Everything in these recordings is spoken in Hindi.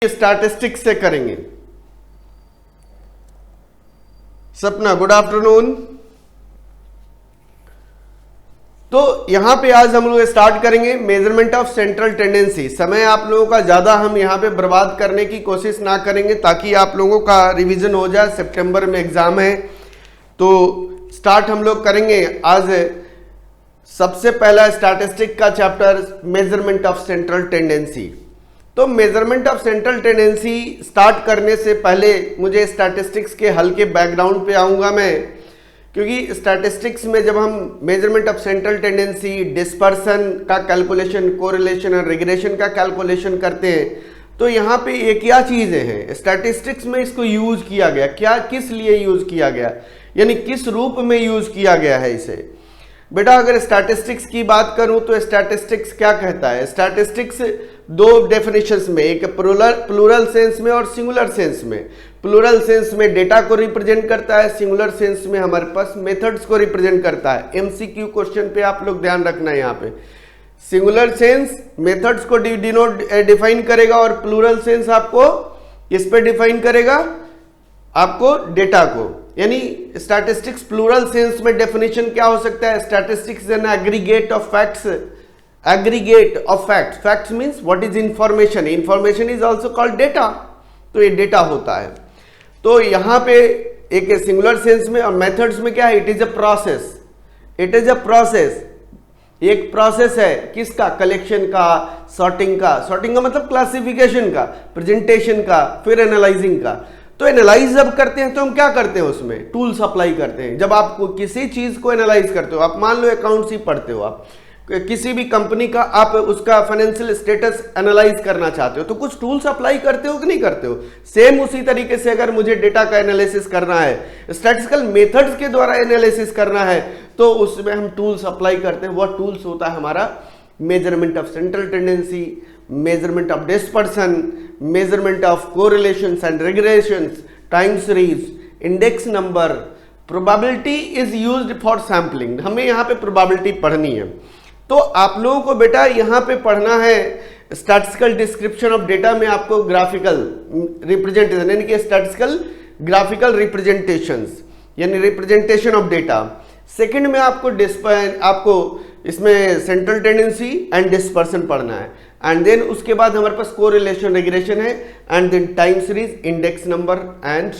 स्टैटिस्टिक्स से करेंगे। सपना गुड आफ्टरनून। तो यहां पे आज हम लोग स्टार्ट करेंगे मेजरमेंट ऑफ सेंट्रल टेंडेंसी। समय आप लोगों का ज्यादा हम यहां पे बर्बाद करने की कोशिश ना करेंगे ताकि आप लोगों का रिवीजन हो जाए। सितंबर में एग्जाम है तो स्टार्ट हम लोग करेंगे आज। सबसे पहला स्टैटिस्टिक का chapter measurement of central tendency. तो measurement of central tendency start करने से पहले मुझे स्टैटिस्टिक्स के हल्के बैकग्राउंड पे आऊंगा मैं, क्योंकि स्टैटिस्टिक्स में जब हम measurement of central tendency, dispersion का कैलकुलेशन, कोरिलेशन और रिग्रेशन का कैलकुलेशन करते हैं तो यहाँ पे ये क्या चीजें हैं स्टैटिस्टिक्स में इसको यूज किया गया, क्या किस लिए यूज किया गया, यानी किस रूप में यूज किया गया है इसे। बेटा अगर स्टैटिस्टिक्स की बात करूं तो स्टैटिस्टिक्स क्या कहता है। स्टैटिस्टिक्स दो डेफिनेशंस में, एक प्लूरल सेंस में और सिंगुलर सेंस में। प्लूरल सेंस में डेटा को रिप्रेजेंट करता है, सिंगुलर सेंस में हमारे पास मेथड्स को रिप्रेजेंट करता है। एमसीक्यू क्वेश्चन पे आप लोग ध्यान रखना है, यहाँ पे सिंगुलर सेंस मेथड्स को डिफाइन करेगा और प्लूरल सेंस आपको इस पे डिफाइन करेगा आपको डेटा को। यानी स्टैटिस्टिक्स प्लूरल सेंस में डेफिनेशन क्या हो सकता है, statistics an aggregate of facts. Aggregate of facts, facts means what is information, information is also called data, तो ये डेटा होता है। तो यहां पे एक सिंगुलर सेंस में और मेथड्स में क्या है, it is a process. It is a process, एक प्रोसेस है किसका, कलेक्शन का, सॉर्टिंग का। सॉर्टिंग का मतलब क्लासिफिकेशन का, प्रेजेंटेशन का, फिर एनालाइजिंग का। तो एनालाइज जब करते हैं तो हम क्या करते हैं, उसमें टूल्स अप्लाई करते हैं। जब आप किसी चीज को एनालाइज करते हो, आप मान लो अकाउंट्स ही पढ़ते हो, आप किसी भी कंपनी का आप उसका फाइनेंशियल स्टेटस एनालाइज करना चाहते हो तो कुछ टूल्स अप्लाई करते हो कि नहीं करते हो। सेम उसी तरीके से अगर मुझे डेटा का एनालिसिस करना है, स्टैटिस्टिकल मेथड्स के द्वारा एनालिसिस करना है तो उसमें हम टूल्स अप्लाई करते हैं। वह टूल्स होता है हमारा measurement of central tendency, measurement of dispersion, measurement of correlations and regressions, time series, index number, probability is used for sampling. हमें यहाँ पे प्रोबेबिलिटी पढ़नी है। तो आप लोगों को बेटा यहाँ पे पढ़ना है स्टैटिस्टिकल डिस्क्रिप्शन ऑफ डेटा में आपको ग्राफिकल रिप्रेजेंटेशन, यानी कि स्टैटिस्टिकल ग्राफिकल रिप्रेजेंटेशंस, यानी रिप्रेजेंटेशन ऑफ डेटा। सेकंड में आपको इसमें सेंट्रल टेंडेंसी एंड डिस्पर्सन पढ़ना है, एंड देन उसके बाद हमारे पास कोरिलेशन, रिग्रेशन है, and then time series, index number and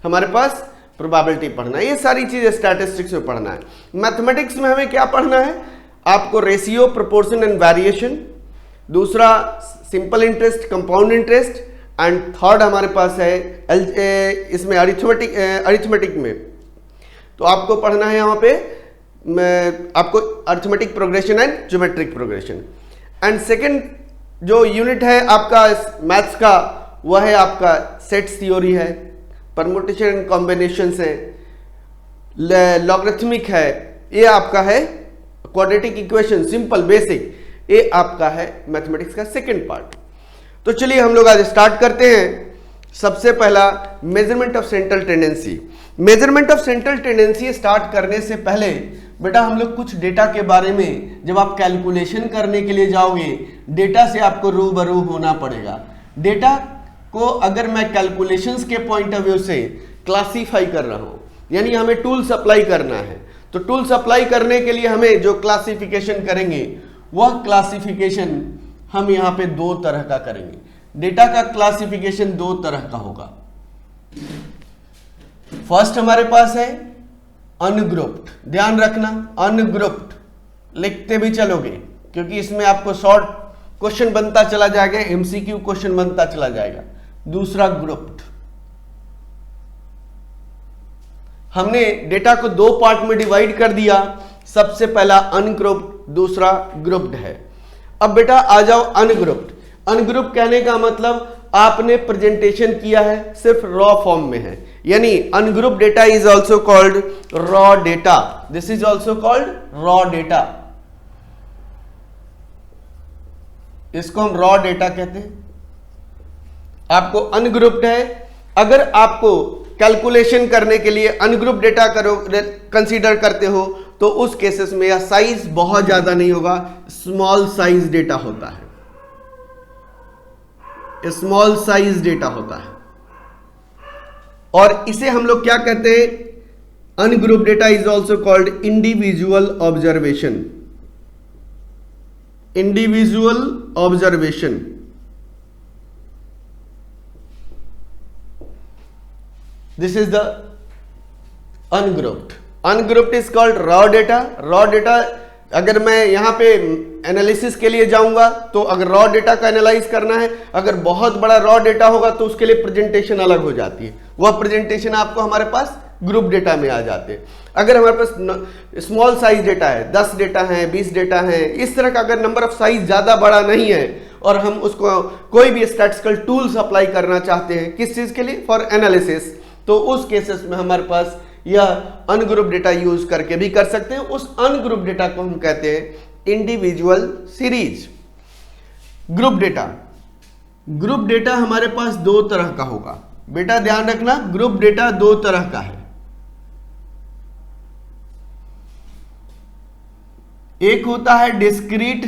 हमारे पास प्रोबेबिलिटी पढ़ना है। ये सारी चीजें स्टैटिस्टिक्स में पढ़ना है। मैथमेटिक्स में हमें क्या पढ़ना है, आपको रेशियो, प्रोपोर्शन एंड वेरिएशन, दूसरा simple interest, compound interest, and third हमारे पास है इसमें अरिथमेटिक में तो आपको पढ़ना है यहाँ पे आपको arithmetic progression and geometric progression. And second जो यूनिट है आपका मैथ्स का वह है आपका सेट्स थ्योरी है, परमुटेशन एंड कॉम्बिनेशंस है, लॉगरिथमिक है, ये आपका है क्वाड्रेटिक इक्वेशन, सिंपल बेसिक, ये आपका है मैथमेटिक्स का सेकंड पार्ट। तो चलिए हम लोग आज स्टार्ट करते हैं। सबसे पहला measurement of central tendency. Measurement of central tendency start करने से पहले बेटा हम लोग कुछ डेटा के बारे में, जब आप कैलकुलेशन करने के लिए जाओगे डेटा से आपको रूबरू होना पड़ेगा। डेटा को अगर मैं कैलकुलेशंस के पॉइंट ऑफ व्यू से क्लासीफाई कर रहा हूं, यानी हमें टूल्स अप्लाई करना है, तो टूल्स अप्लाई करने के लिए हमें जो क्लासिफिकेशन करेंगे वह क्लासिफिकेशन हम यहां पे दो तरह का करेंगे। डेटा का क्लासिफिकेशन दो तरह का होगा। फर्स्ट हमारे पास है अनग्रुप्ड, ध्यान रखना अनग्रुप्ड लिखते भी चलोगे क्योंकि इसमें आपको शॉर्ट क्वेश्चन बनता चला जाएगा, एमसीक्यू क्वेश्चन बनता चला जाएगा। दूसरा ग्रुप्ड, हमने डेटा को दो पार्ट में डिवाइड कर दिया। सबसे पहला अनग्रुप्ड, दूसरा ग्रुप्ड है। अब बेटा आ जाओ अनग्रुप्ड। अनग्रुप्ड कहने का मतलब आपने प्रेजेंटेशन किया है सिर्फ रॉ फॉर्म में है, यानी ungrouped data is also called raw data. This is also called raw data, इसको हम रॉ डेटा कहते हैं। आपको अनग्रुप्ड है, अगर आपको कैलकुलेशन करने के लिए अनग्रुप डेटा कंसीडर करते हो तो उस केसेस में यह साइज बहुत ज्यादा नहीं होगा, स्मॉल साइज डेटा होता है। स्मॉल साइज डेटा होता है, और इसे हम लोग क्या कहते हैं, ungroup data is also called individual observation. Individual observation, this is the ungrouped. Ungrouped is called raw data. Raw data अगर मैं यहां पे एनालिसिस के लिए जाऊंगा तो अगर रॉ डेटा का एनालाइज करना है, अगर बहुत बड़ा रॉ डेटा होगा तो उसके लिए प्रेजेंटेशन अलग हो जाती है, वह प्रेजेंटेशन आपको हमारे पास ग्रुप डेटा में आ जाते हैं। अगर हमारे पास स्मॉल साइज डेटा है, 10 डेटा है, 20 डेटा है, इस तरह का अगर नंबर ऑफ साइज ज्यादा बड़ा नहीं है और हम उसको कोई भी स्टैटिस्टिकल टूल्स अप्लाई करना चाहते हैं किस चीज के लिए, फॉर एनालिसिस, तो उस केसेस में हमारे पास यह अनग्रुप डेटा यूज करके भी कर सकते हैं। उस अनग्रुप डेटा को हम कहते हैं individual series. Group data, group data हमारे पास दो तरह का होगा, बेटा ध्यान रखना, ग्रुप डेटा दो तरह का है। एक होता है डिस्क्रीट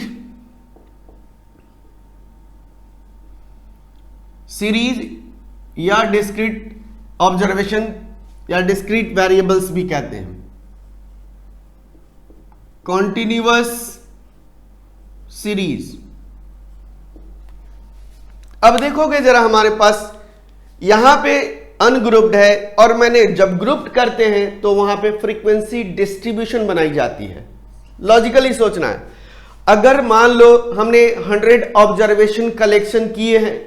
सीरीज या डिस्क्रीट ऑब्जर्वेशन या डिस्क्रीट वेरिएबल्स भी कहते हैं। कॉन्टिन्यूअस सीरीज, अब देखोगे जरा हमारे पास यहां पे अनग्रुप्ड है और मैंने जब ग्रुप्ड करते हैं तो वहां पे फ्रीक्वेंसी डिस्ट्रीब्यूशन बनाई जाती है। लॉजिकली सोचना है, अगर मान लो हमने 100 ऑब्जर्वेशन कलेक्शन किए हैं,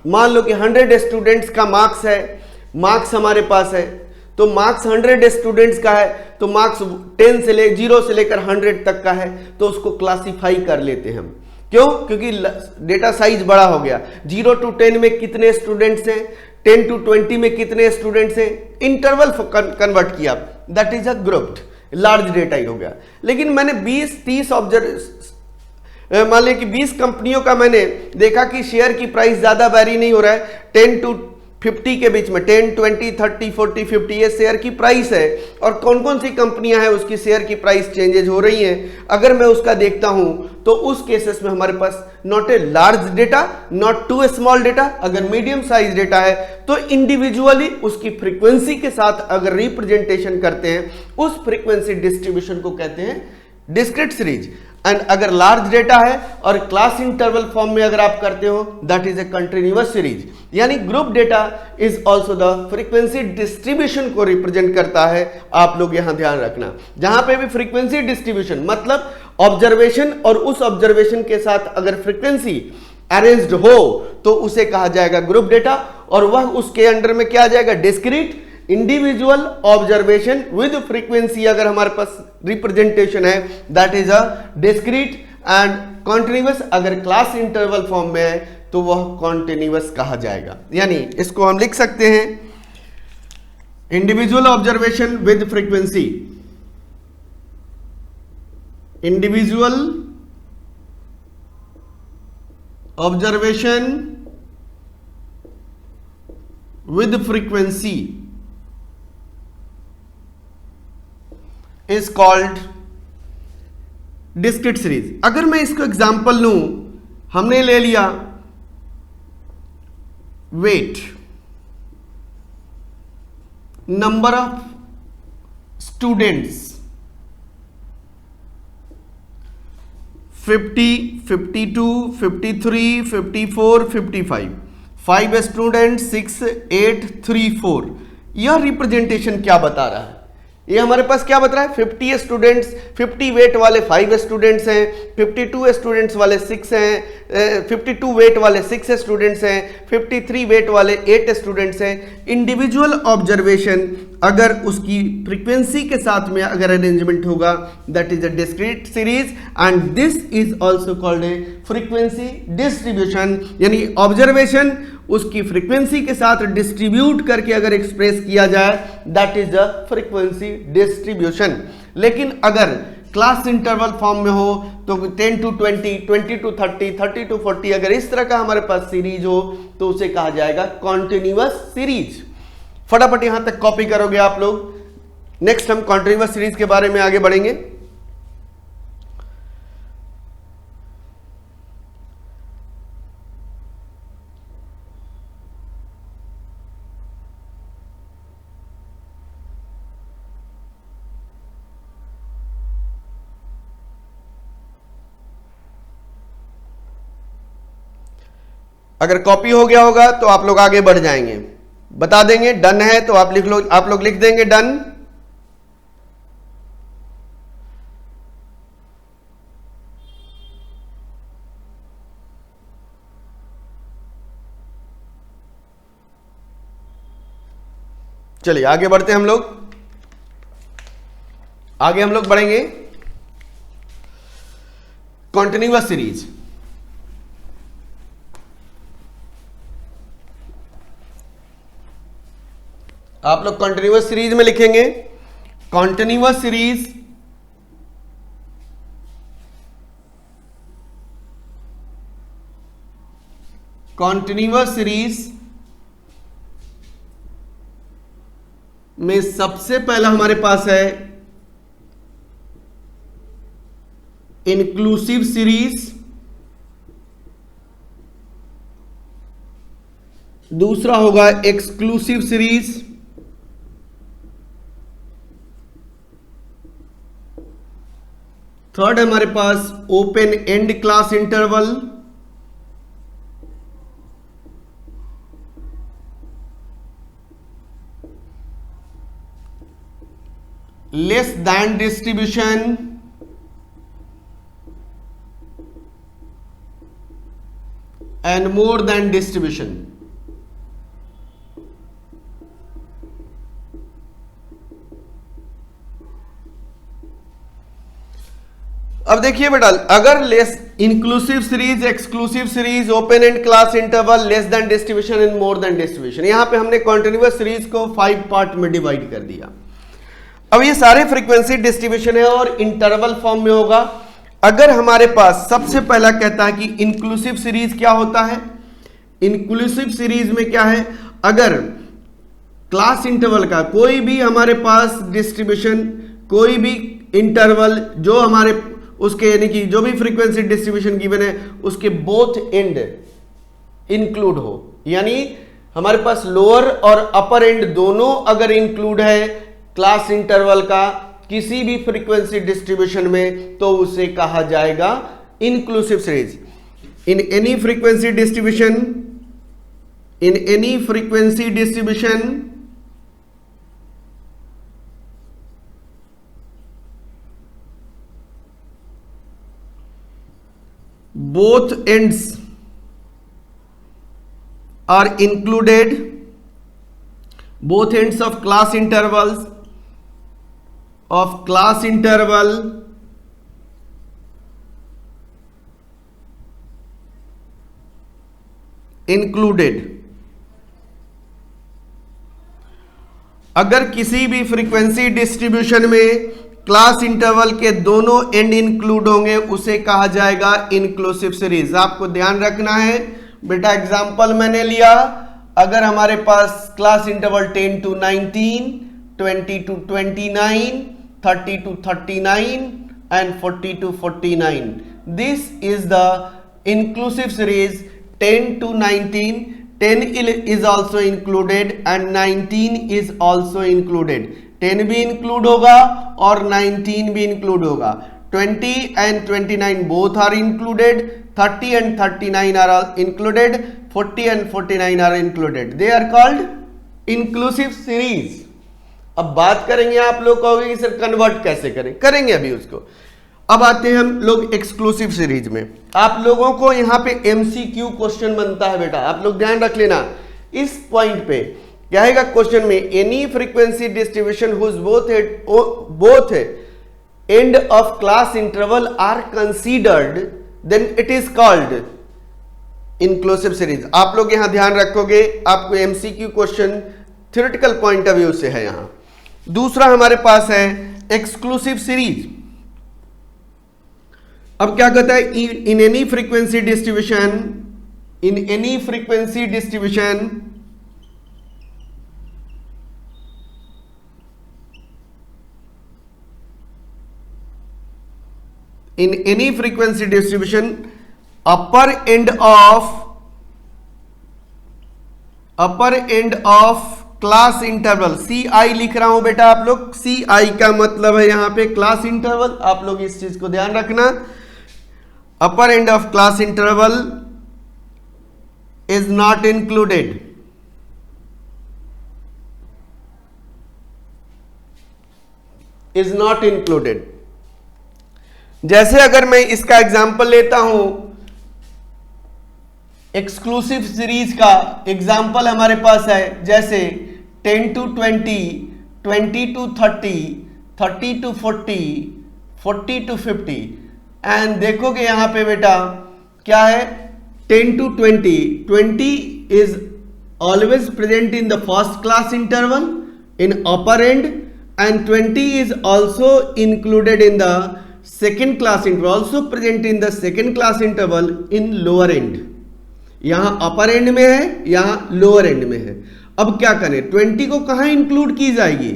मान लो कि 100 स्टूडेंट्स का मार्क्स है, मार्क्स हमारे पास है, तो मार्क्स 100 स्टूडेंट्स का है, तो मार्क्स 0 से लेकर 100 तक का है, तो उसको क्लासिफाई कर लेते हैं हम। क्यों? क्योंकि डेटा साइज बड़ा हो गया। 0 to 10 में कितने स्टूडेंट्स हैं, 10 to 20 में कितने स्टूडेंट्स हैं, इंटरवल कन्वर्ट किया, that is a grouped large data ही हो गया। लेकिन मैंने 20-30 मान लिया कि 20 कंपनियों का मैंने देखा कि शेयर की प्राइस ज्यादा वेरी नहीं हो रहा है, 10 to 50 के बीच में, 10, 20, 30, 40, 50 ये शेयर की प्राइस है, और कौन कौन सी कंपनियां हैं उसकी शेयर की प्राइस चेंजेज हो रही हैं, अगर मैं उसका देखता हूं तो उस केसेस में हमारे पास not a large data, not to a small data. अगर मीडियम साइज डेटा है तो इंडिविजुअली उसकी फ्रीक्वेंसी के साथ अगर रिप्रेजेंटेशन करते हैं, उस फ्रीक्वेंसी डिस्ट्रीब्यूशन को कहते हैं डिस्क्रीट सीरीज। एंड अगर लार्ज डेटा है और क्लास इंटरवल फॉर्म में अगर आप करते हो, that is a continuous series. यानी group data is also the frequency distribution को रिप्रेजेंट करता है। आप लोग यहां ध्यान रखना, जहां पे भी फ्रीक्वेंसी डिस्ट्रीब्यूशन मतलब ऑब्जर्वेशन और उस ऑब्जर्वेशन के साथ अगर फ्रीक्वेंसी अरेंज्ड हो तो उसे कहा जाएगा ग्रुप डेटा, और वह उसके अंडर में क्या आ जाएगा, discrete individual observation with frequency. अगर हमारे पास रिप्रेजेंटेशन है that is a discrete, and continuous अगर क्लास इंटरवल फॉर्म में है तो वह कॉन्टिन्यूअस कहा जाएगा। यानी इसको हम लिख सकते हैं individual observation with frequency, individual observation with frequency is called discrete series. अगर मैं इसको एग्जांपल लूं, हमने ले लिया weight, number of students 50, 52, 53, 54, 55, 5 student 6, 8, 3, 4। यह रिप्रेजेंटेशन क्या बता रहा है, ये हमारे पास क्या बता रहा है, 50 स्टूडेंट्स, 50 वेट वाले 5 स्टूडेंट्स हैं, 52 स्टूडेंट्स वाले 6 हैं, 52 वेट वाले 6 स्टूडेंट्स हैं, 53 वेट वाले 8 स्टूडेंट्स हैं। इंडिविजुअल ऑब्जर्वेशन अगर उसकी फ्रीक्वेंसी के साथ में अगर अरेंजमेंट होगा, that is a discrete series, and this is also called a frequency distribution. यानी ऑब्जर्वेशन उसकी फ्रीक्वेंसी के साथ डिस्ट्रीब्यूट करके अगर एक्सप्रेस किया जाए, that is the frequency distribution. लेकिन अगर क्लास इंटरवल फॉर्म में हो तो 10 to 20, 20 to 30, 30 to 40 अगर इस तरह का हमारे पास सीरीज हो तो उसे कहा जाएगा कॉन्टिन्यूअस सीरीज। फटाफट यहां तक कॉपी करोगे आप लोग। नेक्स्ट हम कॉन्टिन्यूअस सीरीज के बारे में आगे बढ़ेंगे। अगर कॉपी हो गया होगा तो आप लोग आगे बढ़ जाएंगे, बता देंगे। डन है तो आप लिख लो, आप लोग लिख देंगे डन। चलिए आगे बढ़ते हैं हम लोग। आगे हम लोग बढ़ेंगे कॉन्टिन्यूअस सीरीज। आप लोग कॉन्टिन्यूअस सीरीज में लिखेंगे कॉन्टिन्यूअस सीरीज में सबसे पहला हमारे पास है इंक्लूसिव सीरीज, दूसरा होगा एक्सक्लूसिव सीरीज, थर्ड हमारे पास open end class interval, less than distribution, and more than distribution. अब देखिए बेटा, अगर less inclusive series, exclusive series, open end class interval, less than distribution and more than distribution, यहां पे हमने कॉन्टिन्यूअस सीरीज को 5 पार्ट में डिवाइड कर दिया। अब ये सारे फ्रीक्वेंसी डिस्ट्रीब्यूशन है और इंटरवल फॉर्म में होगा। अगर हमारे पास सबसे पहला कहता है कि इंक्लूसिव सीरीज क्या होता है, इंक्लूसिव सीरीज में क्या है, अगर क्लास इंटरवल का कोई भी हमारे पास डिस्ट्रीब्यूशन, कोई भी इंटरवल जो हमारे उसके यानी कि जो भी फ्रीक्वेंसी डिस्ट्रीब्यूशन गिवन है उसके बोथ एंड इंक्लूड हो, यानी हमारे पास लोअर और अपर एंड दोनों अगर इंक्लूड है क्लास इंटरवल का किसी भी फ्रीक्वेंसी डिस्ट्रीब्यूशन में, तो उसे कहा जाएगा inclusive series. In any frequency distribution, in any frequency distribution both ends are included, both ends of class interval included। अगर किसी भी फ्रीक्वेंसी डिस्ट्रीब्यूशन में क्लास इंटरवल के दोनों एंड इंक्लूड होंगे उसे कहा जाएगा इंक्लूसिव सीरीज। आपको ध्यान रखना है बेटा, एग्जांपल मैंने लिया, अगर हमारे पास class interval 10 to 19, 20 to 29, 30 to 39 and 40 to 49, this is the inclusive series 10 to 19, 10 is also included and 19 is also included। 10 भी इंक्लूड होगा और 19 भी इंक्लूड होगा। 20 and 29 both are included, 30 and 39 are included, 40 and 49 are included, they are called inclusive series। अब बात करेंगे, आप लोग कहोगे कि सर कन्वर्ट कैसे करें, करेंगे अभी उसको। अब आते हैं हम लोग एक्सक्लूसिव सीरीज में। आप लोगों को यहाँ पे एमसीक्यू क्वेश्चन बनता है बेटा, आप लोग ध्यान रख लेना इस पॉइंट पे। क्या है क्वेश्चन में, any frequency distribution whose both end of class interval are considered then it is called inclusive series. आप लोग यहां ध्यान रखोगे, आपको MCQ question theoretical point of view से है यहां। दूसरा हमारे पास है एक्सक्लूसिव सीरीज। अब क्या कहता है, in any frequency distribution, in any frequency distribution in any frequency distribution upper end of class interval, CI लिख रहा हूं बेटा, आप लोग CI का मतलब है यहां पे क्लास इंटरवल, आप लोग इस चीज को ध्यान रखना। Upper end of class interval is not included. Is not included. जैसे अगर मैं इसका एग्जाम्पल लेता हूं, एक्सक्लूसिव सीरीज का एग्जाम्पल हमारे पास है, जैसे 10 to 20, 20 to 30, 30 to 40, 40 to 50। And देखोगे यहां पे बेटा क्या है, 10 to 20, 20 is always present in the first class interval in upper and, and 20 is also included in the second class interval, also present in the second class interval in lower end। यहां अपर एंड में है, यहां लोअर एंड में है। अब क्या करें, 20 को कहां इंक्लूड की जाएगी,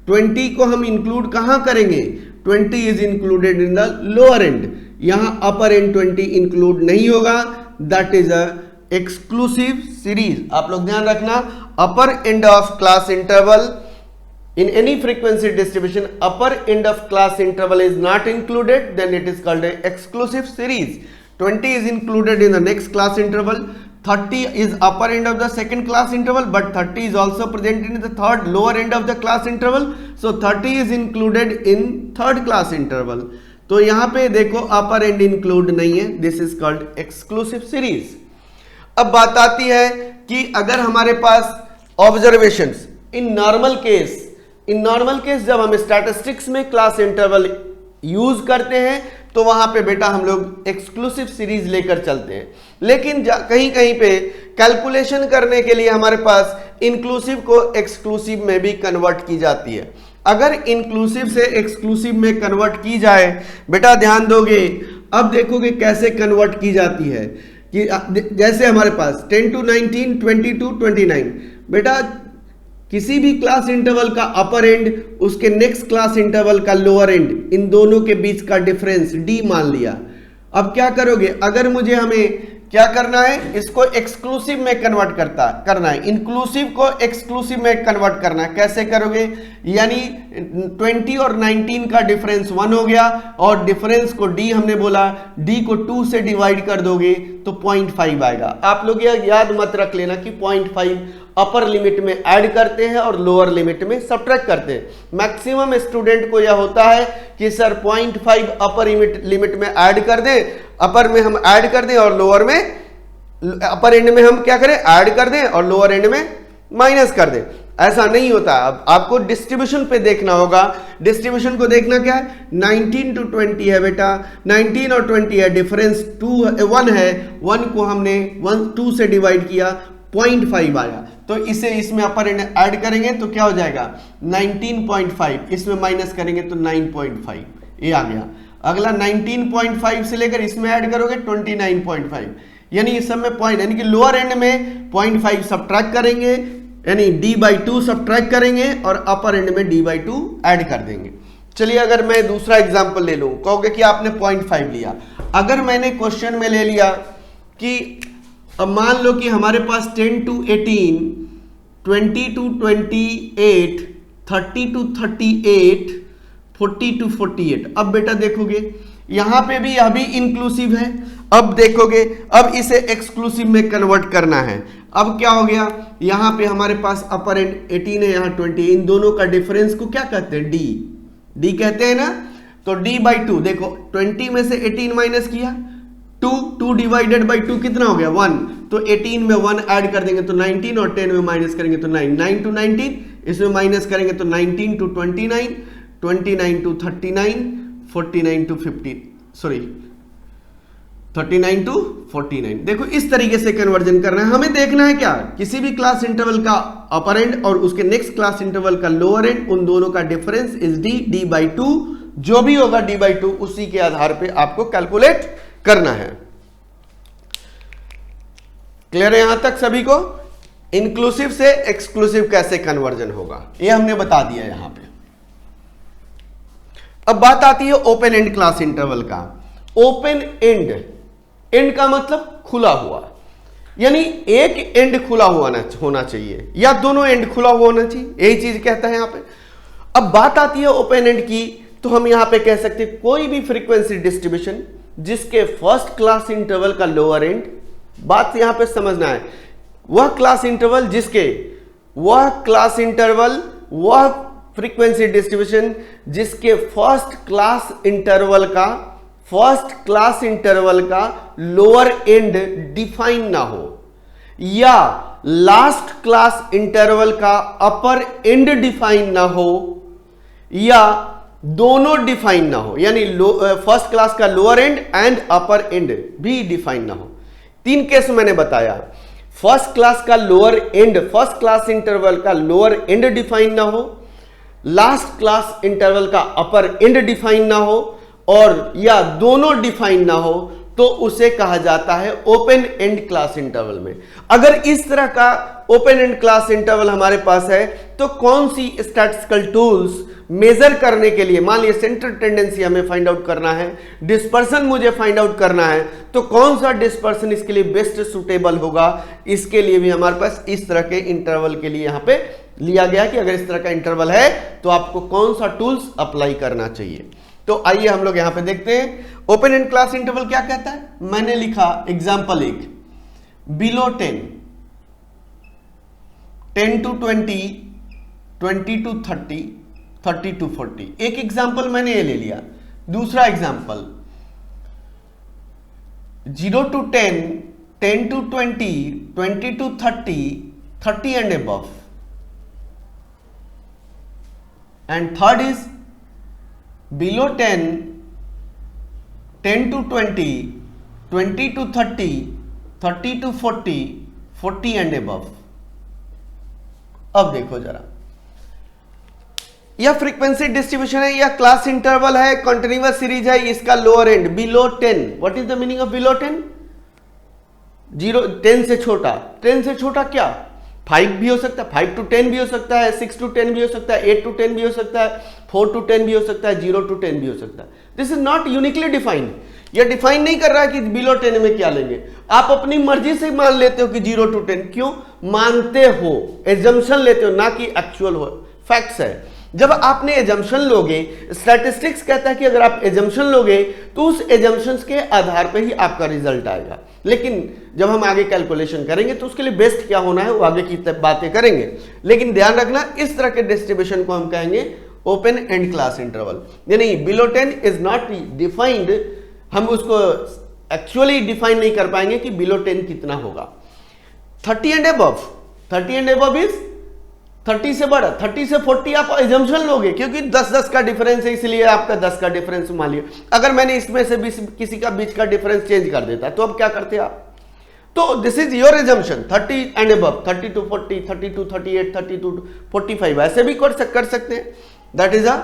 20 को हम इंक्लूड कहां करेंगे, 20 is included in the lower end, यहां अपर एंड 20 इंक्लूड नहीं होगा। That is a exclusive series. आप लोग ध्यान रखना, upper end of class interval in any frequency distribution, upper end of class interval is not included, then it is called a exclusive series। 20 is included in the next class interval, 30 is upper end of the second class interval, but 30 is also present in the third lower end of the class interval, so 30 is included in third class interval। तो यहां पे देखो अपर एंड इंक्लूड नहीं है, this is called exclusive series. अब बात आती है कि अगर हमारे पास ऑब्जर्वेशंस इन नॉर्मल केस, जब हम स्टैटिस्टिक्स में क्लास इंटरवल यूज करते हैं तो वहां पे बेटा हम लोग एक्सक्लूसिव सीरीज लेकर चलते हैं, लेकिन कहीं कहीं पे कैलकुलेशन करने के लिए हमारे पास इंक्लूसिव को एक्सक्लूसिव में भी कन्वर्ट की जाती है। अगर इंक्लूसिव से एक्सक्लूसिव में कन्वर्ट की जाए, बेटा ध्यान दोगे, अब देखोगे कैसे कन्वर्ट की जाती है कि जैसे हमारे पास 10 to 19, 20 to 29, बेटा किसी भी क्लास इंटरवल का अपर एंड, उसके नेक्स्ट क्लास इंटरवल का लोअर एंड, इन दोनों के बीच का डिफरेंस d मान लिया। अब क्या करोगे, अगर मुझे हमें क्या करना है, इसको एक्सक्लूसिव में कन्वर्ट करना है, इंक्लूसिव को एक्सक्लूसिव में कन्वर्ट करना है। कैसे करोगे, यानी 20 और 19 का डिफरेंस 1 हो गया, और डिफरेंस को d हमने बोला, d को 2 से डिवाइड कर दोगे तो 0.5 आएगा। आप लोग यह याद मत रख लेना कि 0.5 अपर लिमिट में ऐड करते हैं और लोअर लिमिट में सब्ट्रैक्ट करते हैं। मैक्सिमम स्टूडेंट को यह होता है कि सर 0.5 अपर लिमिट में ऐड कर दें, अपर में हम ऐड कर दें और लोअर में, अपर एंड में हम क्या करें, ऐड कर दें और लोअर एंड में माइनस कर दें। ऐसा नहीं होता। अब आपको डिस्ट्रीब्यूशन पे देखना होगा। डिस्ट्रीब्यूशन को देखना क्या है, 19 to 20 है बेटा, 19 और 20 है, डिफरेंस 1 है, 1 को हमने 2 से डिवाइड किया, 0.5 आया। तो इसे इसमें अपर एंड ऐड करेंगे तो क्या हो जाएगा 19.5, इसमें माइनस करेंगे तो 9.5, ये आ गया। अगला 19.5 से लेकर इसमें ऐड करोगे 29.5, यानी इस सब में पॉइंट, यानी कि लोअर एंड में 0.5 सब्ट्रैक्ट करेंगे, यानी d/2 सब्ट्रैक्ट करेंगे और अपर एंड में d/2 ऐड कर देंगे। चलिए अगर मैं दूसरा एग्जांपल ले लूं, कहोगे कि आपने 0.5 लिया। अगर मैंने क्वेश्चन में ले लिया कि अब मान लो कि हमारे पास 10 to 18, 20 to 28, 30 to 38, 40 to 48। अब बेटा देखोगे यहां पे भी यह भी इंक्लूसिव है। अब देखोगे, अब इसे एक्सक्लूसिव में कन्वर्ट करना है। अब क्या हो गया, यहां पे हमारे पास अपर एंड 18 है, यहां 20, इन दोनों का डिफरेंस को क्या कहते हैं, d कहते हैं ना। तो d/2 देखो, 20 में से 18 माइनस किया, 2 डिवाइडेड बाई 2 कितना हो गया 1, तो 18 में 1 ऐड कर देंगे तो 19, और 10 में माइनस करेंगे तो 9, 9 to 19, इसमें माइनस करेंगे तो 19 to 29, 29 to 39, 49 to 50, sorry 39 to 49। देखो इस तरीके से कन्वर्जन करना है। हमें देखना है क्या, किसी भी क्लास इंटरवल का अपर एंड और उसके नेक्स्ट क्लास इंटरवल का लोअर एंड, उन दोनों का डिफरेंस इज d/2, जो भी होगा d/2 उसी के आधार पे आपको कैलकुलेट करना है। क्लियर है यहां तक सभी को? इंक्लूसिव से एक्सक्लूसिव कैसे कन्वर्जन होगा ये हमने बता दिया यहां पे। अब बात आती है ओपन एंड क्लास इंटरवल का। ओपन एंड, एंड का मतलब खुला हुआ, यानी एक एंड खुला हुआ होना चाहिए या दोनों एंड खुला हुआ होना चाहिए, यही चीज कहता है यहां पे। अब बात आती है ओपन एंड की, तो हम यहां पे कह सकते हैं कोई भी फ्रीक्वेंसी डिस्ट्रीब्यूशन जिसके फर्स्ट क्लास इंटरवल का लोअर एंड बात यहां पे समझना है, वह क्लास इंटरवल वह फ्रीक्वेंसी डिस्ट्रीब्यूशन जिसके फर्स्ट क्लास इंटरवल का लोअर एंड डिफाइन ना हो या लास्ट क्लास इंटरवल का अपर एंड डिफाइन ना हो या दोनों डिफाइन ना हो, यानी फर्स्ट क्लास का lower end and upper and भी डिफाइन ना हो। 3 केस मैंने बताया, फर्स्ट क्लास इंटरवल का लोअर एंड डिफाइन ना हो, लास्ट क्लास इंटरवल का अपर एंड डिफाइन ना हो और या दोनों डिफाइन ना हो, तो उसे कहा जाता है ओपन एंड क्लास इंटरवल में। अगर इस तरह का ओपन एंड क्लास इंटरवल हमारे पास है तो कौन सी स्टैटिस्टिकल टूल्स मेजर करने के लिए, मान लीजिए सेंट्रल टेंडेंसी हमें फाइंड आउट करना है, डिस्पर्सन मुझे फाइंड आउट करना है, तो कौन सा डिस्पर्सन इसके लिए बेस्ट सुटेबल होगा, इसके लिए भी हमारे पास इस तरह के इंटरवल के लिए यहां पे लिया गया कि अगर इस तरह का इंटरवल है तो आपको कौन सा टूल्स अप्लाई करना चाहिए। तो आइए हम लोग यहां पे देखते हैं ओपन एंड क्लास इंटरवल क्या कहता है। मैंने लिखा example 1, below 10, 10 to 20, 20 to 30, 30 to 40। एक एग्जांपल मैंने ये ले लिया। दूसरा example 0 to 10, 10 to 20, 20 to 30, 30 and above। And third is below 10, 10 to 20, 20 to 30, 30 to 40, 40 and above। अब देखो जरा, यह फ्रीक्वेंसी डिस्ट्रीब्यूशन है, यह क्लास इंटरवल है, कंटिन्यूअस सीरीज है, इसका lower and below 10। What is the meaning of below 10? 10 से छोटा। 10 से छोटा क्या? 5 भी हो सकता है, 5 to 10 भी हो सकता है, 6 to 10 भी हो सकता है, 8 to 10 भी हो सकता है, 4 to 10 भी हो सकता है, 0 to 10 भी हो सकता है। This is not uniquely defined. यह डिफाइन नहीं कर रहा है कि बिलो 10 में क्या लेंगे, आप अपनी मर्जी से मान लेते हो कि 0 to 10। क्यों मानते हो? एजम्पशन लेते हो, ना कि एक्चुअल हो। फैक्ट्स है, जब आपने एजम्पशन लोगे, स्टैटिस्टिक्स कहता है कि अगर आप एजम्पशन लोगे तो उस एजम्पशंस के आधार पर ही आपका रिजल्ट आएगा, लेकिन जब हम आगे कैलकुलेशन करेंगे तो उसके लिए बेस्ट क्या होना है वो आगे की बातें करेंगे। लेकिन ध्यान रखना, इस तरह के डिस्ट्रीब्यूशन को हम कहेंगे ओपन एंड क्लास इंटरवल। यानी बिलो 10 इज नॉट डिफाइंड, हम उसको एक्चुअली डिफाइन नहीं कर पाएंगे कि बिलो 10 कितना होगा। 30 and above, 30 and above is 30 से बड़ा, 30 से 40 आप एजम्पशन लोगे, क्योंकि 10-10 का डिफरेंस है, इसलिए आपका 10 का डिफरेंस मान लिया। अगर मैंने इसमें से किसी का बीच का डिफरेंस चेंज कर देता तो अब क्या करते आप? तो this is your assumption, 30 and above, 30 to 40, 30 to 38, 30 to 45, ऐसे भी कर सकते हैं। That is a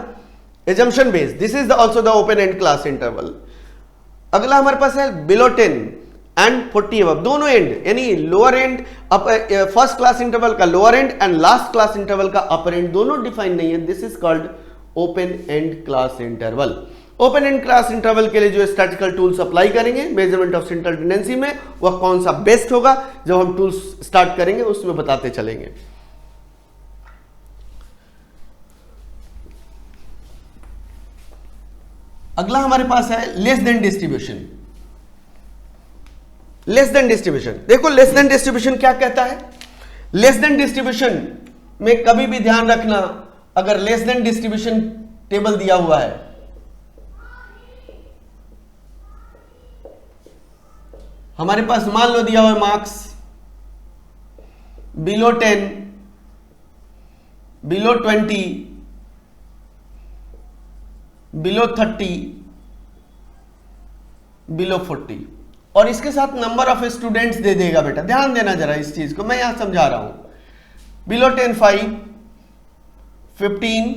assumption based. This is also the open end class interval. अगला हमारे पास है बिलो 10 एंड 40 अबव, दोनों एंड, यानी lower end, first class interval का lower end and last class interval का अपर एंड दोनों डिफाइन नहीं है। This is called open end class interval. Open end class interval के लिए जो स्टैटिस्टिकल टूल्स अप्लाई करेंगे मेजरमेंट ऑफ सेंट्रल टेंडेंसी में, वह कौन सा बेस्ट होगा, जब हम टूल्स स्टार्ट करेंगे उसमें बताते चलेंगे। अगला हमारे पास है less than distribution. Less than distribution, देखो लेस देन डिस्ट्रीब्यूशन क्या कहता है। लेस देन डिस्ट्रीब्यूशन में कभी भी ध्यान रखना, अगर लेस देन डिस्ट्रीब्यूशन टेबल दिया हुआ है, हमारे पास मान लो दिया हुआ है marks below 10, below 20, below 30, below 40, और इसके साथ नंबर ऑफ स्टूडेंट्स दे देगा। बेटा ध्यान देना जरा इस चीज को, मैं यहां समझा रहा हूं। बिलो 10 5, 15,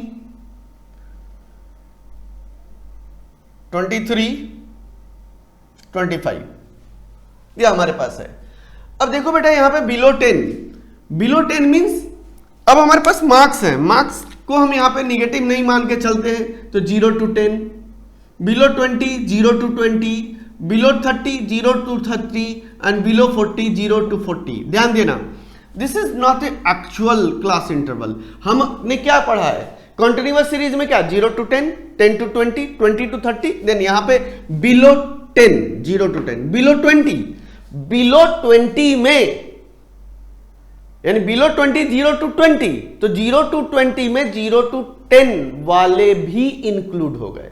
23, 25, ये हमारे पास है। अब देखो बेटा यहां पे बिलो 10 मींस अब हमारे पास मार्क्स है, मार्क्स को हम यहां पे निगेटिव नहीं मान के चलते हैं, तो 0 to 10, below 20 0 to 20, below 30 0 to 30 and below 40 0 to 40। ध्यान देना, this is not a actual class interval. हमने क्या पढ़ा है कॉन्टिन्यूअस सीरीज में, क्या 0 to 10, 10 to 20, 20 to 30, देन यहां पे बिलो 10 0 to 10, बिलो 20, बिलो 20 में, यानी बिलो 20 0 to 20, तो 0 to 20 में 0 to 10 वाले भी इंक्लूड हो गए।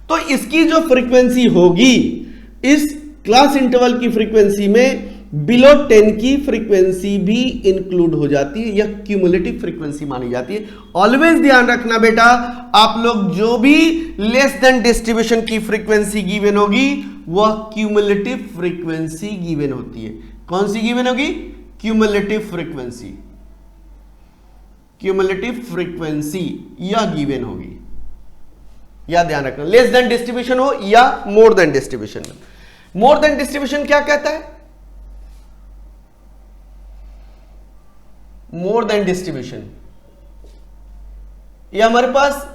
तो इसकी जो फ्रीक्वेंसी होगी, इस क्लास इंटरवल की फ्रीक्वेंसी में बिलो 10 की फ्रीक्वेंसी भी इंक्लूड हो जाती है, यह क्यूमुलेटिव फ्रीक्वेंसी मानी जाती है। ऑलवेज ध्यान रखना बेटा, आप लोग जो भी लेस देन डिस्ट्रीब्यूशन की फ्रीक्वेंसी गिवन होगी वह क्यूमुलेटिव फ्रीक्वेंसी गिवन होती है। कौन सी गिवन होगी? क्यूमुलेटिव फ्रीक्वेंसी, क्यूमुलेटिव फ्रीक्वेंसी यह गिवन होगी, या ध्यान रखना, लेस देन डिस्ट्रीब्यूशन हो या मोर देन डिस्ट्रीब्यूशन। मोर देन डिस्ट्रीब्यूशन क्या कहता है? मोर देन डिस्ट्रीब्यूशन ये हमारे पास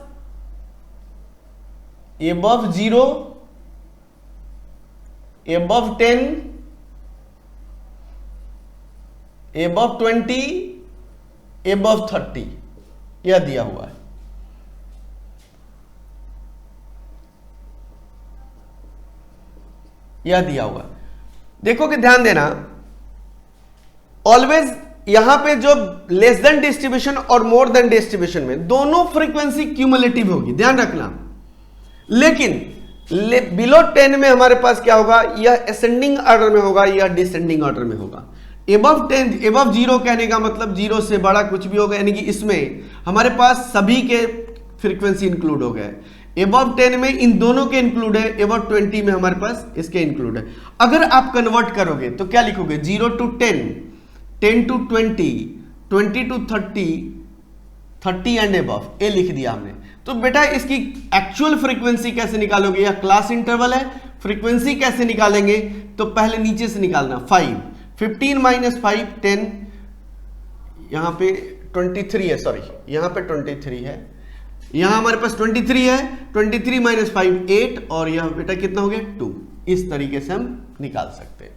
above 0, above 10, above 20, above 30 यह दिया हुआ है। यह दिया हुआ, देखो कि ध्यान देना, ऑलवेज यहां पे जो लेस देन डिस्ट्रीब्यूशन और मोर देन डिस्ट्रीब्यूशन में दोनों फ्रीक्वेंसी क्यूमुलेटिव होगी, ध्यान रखना। लेकिन बिलो 10 में हमारे पास क्या होगा? यह असेंडिंग ऑर्डर में होगा या डिसेंडिंग ऑर्डर में होगा। एबव 10, एबव 0 कहने का मतलब 0 से बड़ा कुछ भी होगा, यानी कि इसमें हमारे पास सभी के फ्रीक्वेंसी इंक्लूड हो गए। एबव 10 में इन दोनों के इंक्लूड है, एबव 20 में हमारे पास इसके इंक्लूड है। अगर आप कन्वर्ट करोगे तो क्या लिखोगे? 0 to 10, 10 to 20, 20 to 30, 30 and above, ये लिख दिया हमने। तो बेटा इसकी एक्चुअल फ्रीक्वेंसी कैसे निकालोगे? यह क्लास इंटरवल है, फ्रीक्वेंसी कैसे निकालेंगे? तो पहले नीचे से निकालना, 5, 15 माइनस 5, 10, यहां पे 23 है, सॉरी यहां पे 23 है, यहां हमारे पास 23 है, 23 माइनस 5 8, और यह बेटा कितना हो गया? 2। इस तरीके से हम निकाल सकते हैं।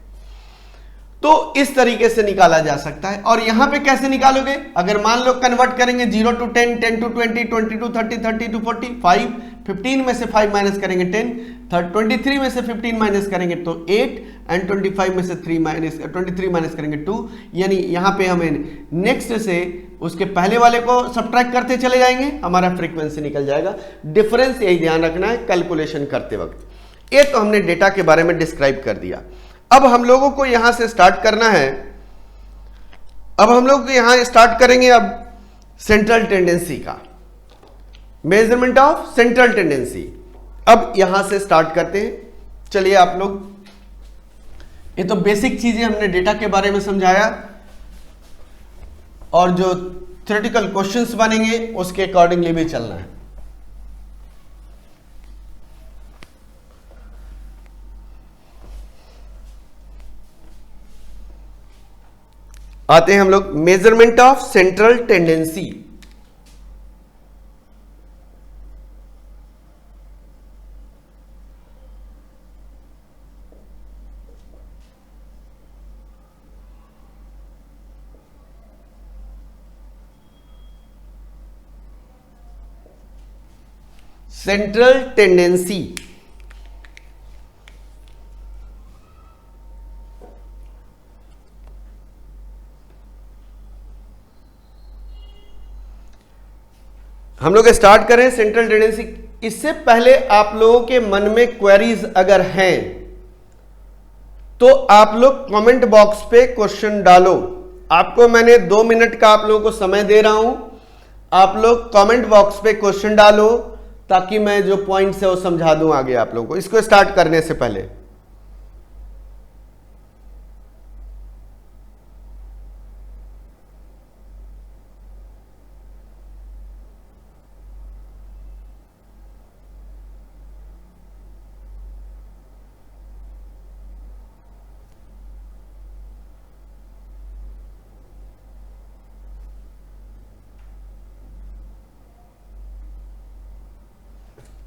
तो इस तरीके से निकाला जा सकता है। और यहां पे कैसे निकालोगे? अगर मान लो कन्वर्ट करेंगे 0 to 10, 10 to 20, 20 to 30, 30 to 40, 5, 15 में से 5 माइनस करेंगे 10, 23 में से 15 माइनस करेंगे तो 8, एंड 25 में से 23 माइनस करेंगे 2, यानी यहां पे हमें नेक्स्ट से उसके पहले वाले को सब्ट्रैक्ट करते चले जाएंगे, हमारा फ्रीक्वेंसी निकल जाएगा। डिफरेंस यही ध्यान रखना है कैलकुलेशन करते वक्त। ये तो हमने डेटा के बारे में डिस्क्राइब कर दिया। अब हम लोगों को यहां से स्टार्ट करना है। अब हम लोग यहां स्टार्ट करेंगे अब सेंट्रल टेंडेंसी का, मेजरमेंट ऑफ सेंट्रल टेंडेंसी। अब यहां से स्टार्ट करते हैं। चलिए आप लोग, ये तो बेसिक चीजें हमने डेटा के बारे में समझाया, और जो थ्योरेटिकल क्वेश्चंस बनेंगे उसके अकॉर्डिंगली भी चलना है। आते हैं हम लोग measurement of central tendency. Central tendency हम लोग स्टार्ट करें सेंट्रल टेंडेंसी। इससे पहले आप लोगों के मन में क्वेरीज अगर हैं तो आप लोग कमेंट बॉक्स पे क्वेश्चन डालो। आपको मैंने 2 मिनट का आप लोगों को समय दे रहा हूं, आप लोग कमेंट बॉक्स पे क्वेश्चन डालो ताकि मैं जो पॉइंट्स है वो समझा दूं आगे आप लोगों को, इसको स्टार्ट करने से पहले।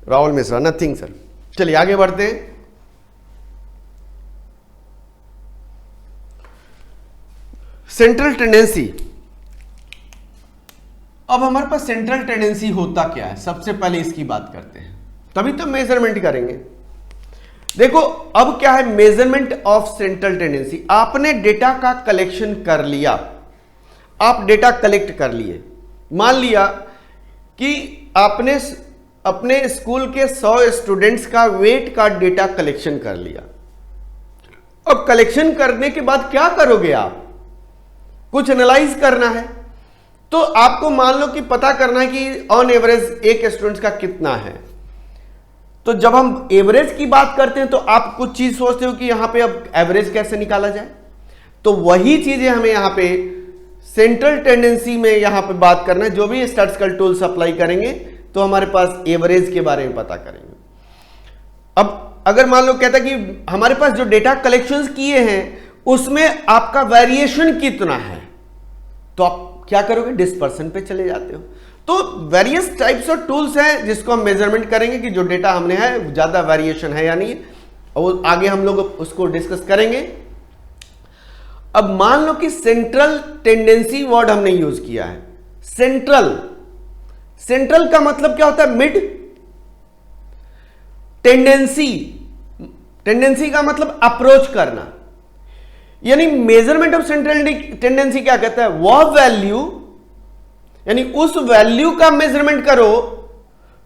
Rahul Mishra, nothing sir. चलिए आगे बढ़ते हैं। Central tendency. अब हमारे पास सेंट्रल टेंडेंसी होता क्या है, सबसे पहले इसकी बात करते हैं, तभी तो मेजरमेंट करेंगे। देखो अब क्या है, मेजरमेंट ऑफ सेंट्रल टेंडेंसी। आपने डेटा का कलेक्शन कर लिया, आप डेटा कलेक्ट कर लिए, मान लिया कि आपने अपने स्कूल के 100 स्टूडेंट्स का वेट का डेटा कलेक्शन कर लिया। अब कलेक्शन करने के बाद क्या करोगे आप, कुछ एनालाइज करना है। तो आपको मान लो कि पता करना है कि ऑन एवरेज एक स्टूडेंट का कितना है। तो जब हम एवरेज की बात करते हैं तो आप कुछ चीज सोचते हो कि यहां पे अब एवरेज कैसे निकाला जाए, तो वही चीजें हमें यहां पे सेंट्रल टेंडेंसी में यहां पे बात करना है। जो भी स्टैटिस्टिकल टूल्स अप्लाई करेंगे तो हमारे पास एवरेज के बारे में पता करेंगे। अब अगर मान लो कहता कि हमारे पास जो डेटा कलेक्शंस किए हैं उसमें आपका वेरिएशन कितना है, तो आप क्या करोगे, डिस्पर्सन पे चले जाते हो। तो वेरियस टाइप्स ऑफ टूल्स हैं जिसको हम मेजरमेंट करेंगे कि जो डेटा हमने है ज्यादा वेरिएशन है या नहीं, और आगे हम लोग उसको डिस्कस करेंगे। अब मान लो कि सेंट्रल टेंडेंसी वर्ड हमने यूज किया है। सेंट्रल, सेंट्रल का मतलब क्या होता है, मिड। टेंडेंसी, टेंडेंसी का मतलब अप्रोच करना, यानी मेजरमेंट ऑफ सेंट्रल टेंडेंसी क्या कहता है, वह वैल्यू, यानी उस वैल्यू का मेजरमेंट करो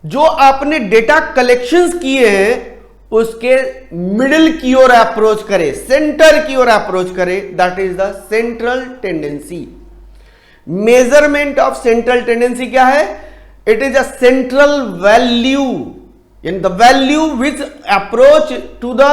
जो आपने डेटा कलेक्शंस किए हैं उसके मिडिल की ओर अप्रोच करे, सेंटर की ओर अप्रोच करे, that is the central tendency. Measurement of central tendency क्या है, it is a central value, in the value which approach to the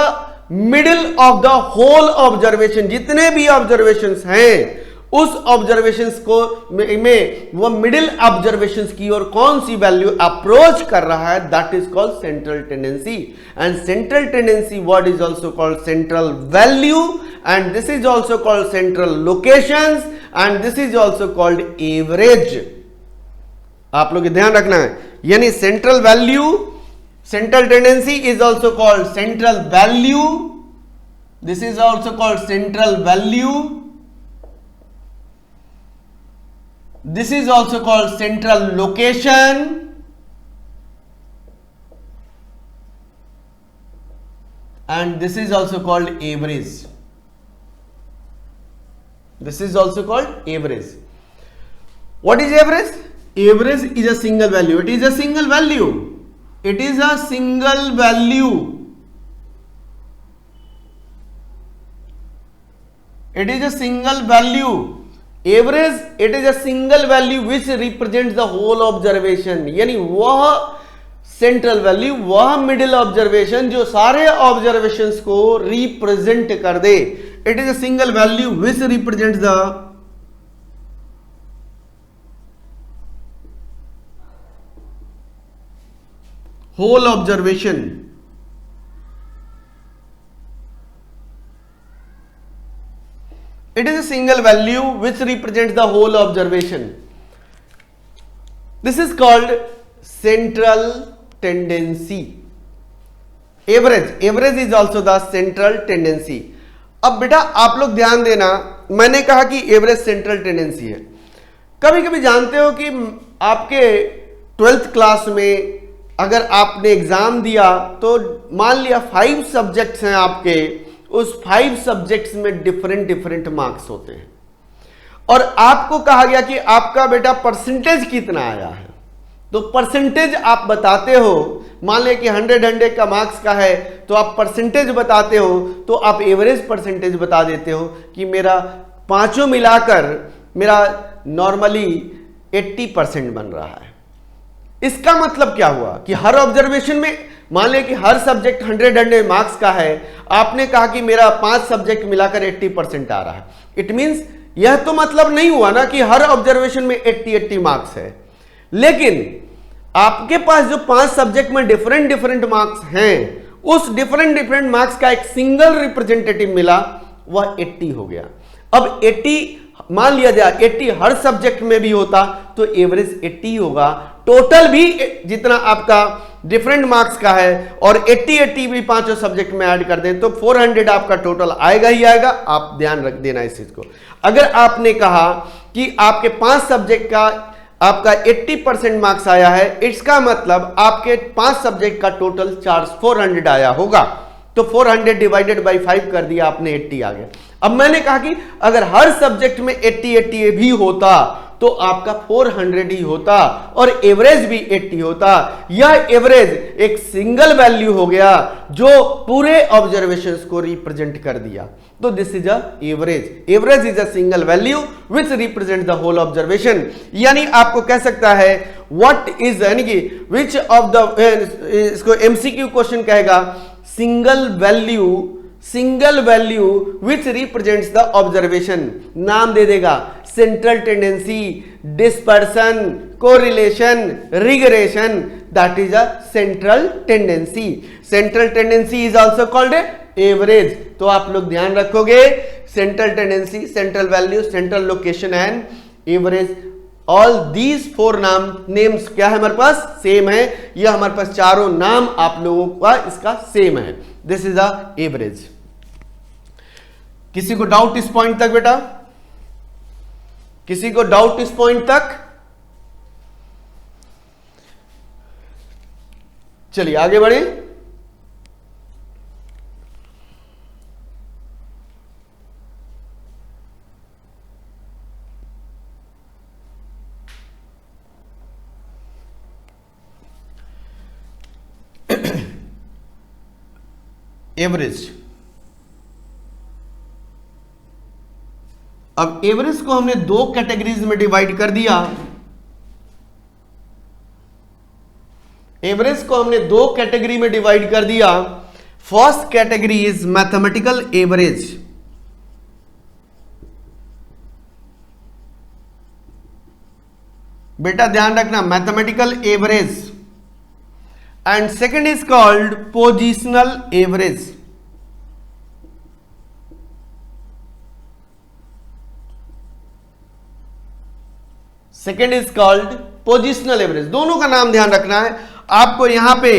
middle of the whole observation. जितने भी ऑब्जर्वेशंस हैं उस ऑब्जर्वेशंस को में वो मिडिल ऑब्जर्वेशंस की और कौन सी वैल्यू अप्रोच कर रहा है, that is called central tendency. And central tendency word is also called central value, and this is also called central locations, and this is also called average. आप लोग ध्यान रखना है, यानी central value, central tendency is also called central value, this is also called central value, this is also called central location, and this is also called average. This is also called average. What is average? Average is a single value. It is a single value. It is a single value. It is a single value. Average, it is a single value which represents the whole observation. यानी वह सेंट्रल वैल्यू, वह मिडिल ऑब्जर्वेशन जो सारे ऑब्जर्वेशंस को रिप्रेजेंट कर दे। It is a single value which represents the whole observation. It is a single value which represents the whole observation. This is called central tendency. Average, average is also the central tendency. अब बेटा आप लोग ध्यान देना, मैंने कहा कि एवरेज सेंट्रल टेंडेंसी है। कभी कभी जानते हो कि आपके 12th क्लास में अगर आपने एग्जाम दिया तो मान लिया 5 सब्जेक्ट्स हैं आपके, उस 5 सब्जेक्ट्स में डिफरेंट मार्क्स होते हैं और आपको कहा गया कि आपका बेटा परसेंटेज कितना आया है, तो परसेंटेज आप बताते हो। मान लिया कि 100 का मार्क्स का है तो आप परसेंटेज बताते हो, तो आप एवरेज परसेंटेज बता देते हो कि मेरा पांचों मिलाकर मेरा नॉर्मली 80% बन रहा है। इसका मतलब क्या हुआ कि हर ऑब्जर्वेशन में मान लिया कि हर सब्जेक्ट 100 मार्क्स का है, आपने कहा कि मेरा 5 सब्जेक्ट मिलाकर 80% आ रहा है। इट मींस यह तो मतलब नहीं हुआ ना कि हर ऑब्जर्वेशन में 80 मार्क्स है, लेकिन आपके पास जो 5 सब्जेक्ट में डिफरेंट मार्क्स हैं, उस डिफरेंट मार्क्स का एक सिंगल रिप्रेजेंटेटिव मिला, वह 80 हो गया। अब 80 मान लिया जाए 80 हर सब्जेक्ट में भी होता तो एवरेज 80 होगा। टोटल भी जितना आपका डिफरेंट मार्क्स का है और 80 भी पांचों सब्जेक्ट में ऐड कर दें तो 400 आपका टोटल आएगा ही आएगा। आप ध्यान रख देना इस चीज को। अगर आपने कहा कि आपके 5 सब्जेक्ट का आपका 80% मार्क्स आया है, इसका मतलब आपके 5 सब्जेक्ट का टोटल 400 आया होगा। तो 400 डिवाइडेड बाई 5 कर दिया आपने, 80 आ गया। अब मैंने कहा कि अगर हर सब्जेक्ट में 80 भी होता तो आपका 400 ही होता और एवरेज भी 80 होता। यह एवरेज एक सिंगल वैल्यू हो गया जो पूरे ऑब्जर्वेशंस को रिप्रेजेंट कर दिया। तो this is a average. Average is a single value which represent the whole observation. यानी आपको कह सकता है व्हाट इज, यानी कि विच ऑफ द, इसको एमसीक्यू क्वेश्चन कहेगा, single value which represents the observation. नाम दे देगा central tendency, dispersion, correlation, regression, that is a central tendency. Central tendency is also called average. तो आप लोग ध्यान रखोगे, central tendency, central value, central location and average, all these 4 names क्या है हमारे पास, सेम है। यह हमारे पास चारों नाम आप लोगों का इसका सेम है। This is a average. किसी को डाउट इस पॉइंट तक बेटा? किसी को डाउट इस पॉइंट तक? चलिए आगे बढ़े। एवरेज। अब एवरेज को हमने 2 कैटेगरीज में डिवाइड कर दिया। एवरेज को हमने 2 कैटेगरी में डिवाइड कर दिया। First category is mathematical average. बेटा ध्यान रखना, mathematical average. And second is called positional average. Second is called positional average. दोनों का नाम ध्यान रखना है आपको। यहां पे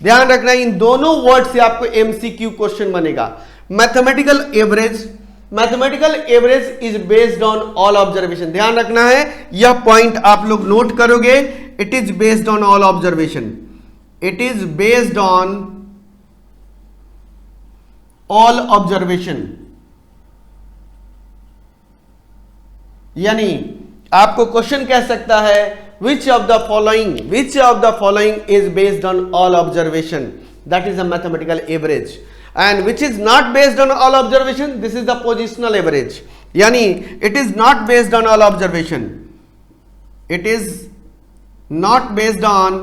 ध्यान रखना है, इन दोनों वर्ड से आपको एमसीक्यू क्वेश्चन बनेगा। Mathematical average, mathematical average is based on all observation. ध्यान रखना है, यह पॉइंट आप लोग नोट करोगे। It is based on all observation. It is based on all observation. यानी आपको क्वेश्चन कह सकता है which of the following is based on all observation, that is a mathematical average, and which is not based on all observation, this is the positional average. यानी it is not based on all observation, it is not based on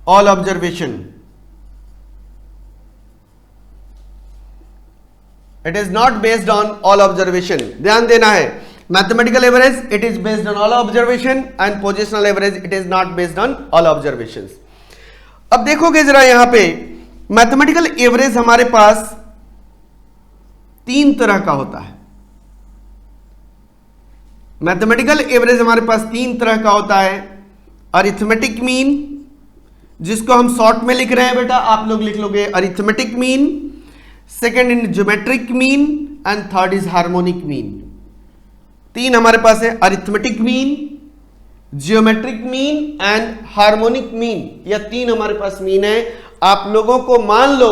all observation, it is not based on all observation. ध्यान देना है, mathematical average it is based on all observation and positional average it is not based on all observations. अब देखोगे जरा यहां पे मैथमेटिकल एवरेज हमारे पास 3 तरह का होता है। मैथमेटिकल एवरेज हमारे पास 3 तरह का होता है। अरिथमेटिक मीन, जिसको हम शॉर्ट में लिख रहे हैं बेटा, आप लोग लिख लोगे arithmetic mean. Second in geometric mean and third is harmonic mean. 3 हमारे पास है, arithmetic mean, geometric mean and harmonic mean. यह 3 हमारे पास मीन है। आप लोगों को मान लो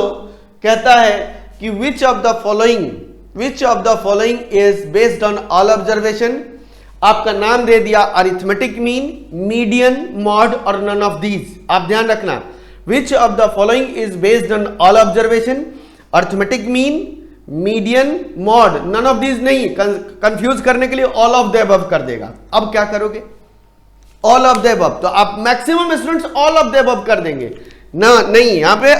कहता है कि which of the following is based on all observation. आपका नाम दे दिया अरिथमेटिक मीन, मीडियन, मॉड और नन ऑफ दीज। आप ध्यान रखना, which of the following is based on all observation, arithmetic mean, median, mode, none of these नहीं, कंफ्यूज करने के लिए ऑल ऑफ द अबव कर देगा। अब क्या करोगे, ऑल ऑफ द अबव, तो आप maximum students all of the above कर देंगे ना, नहीं। यहां पे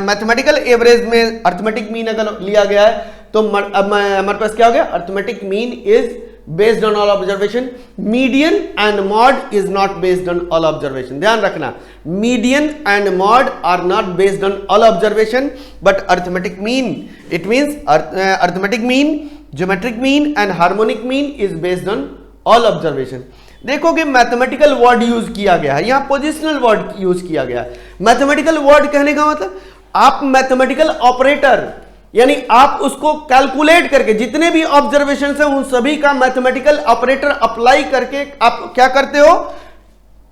मैथमेटिकल एवरेज में अरिथमेटिक मीन अगर लिया गया है तो हमारे पास क्या हो गया, arithmetic mean is based on all observation, median and mode is not based on all observation. ध्यान रखना, median and mode are not based on all observation, but arithmetic mean, it means arithmetic mean, geometric mean and harmonic mean is based on all observation. देखोगे मैथमेटिकल वर्ड यूज किया गया है, यहां पोजिशनल वर्ड यूज किया गया है। मैथमेटिकल वर्ड कहने का मतलब आप मैथमेटिकल ऑपरेटर, यानी आप उसको कैलकुलेट करके जितने भी ऑब्जर्वेशन है उन सभी का मैथमेटिकल ऑपरेटर अप्लाई करके आप क्या करते हो,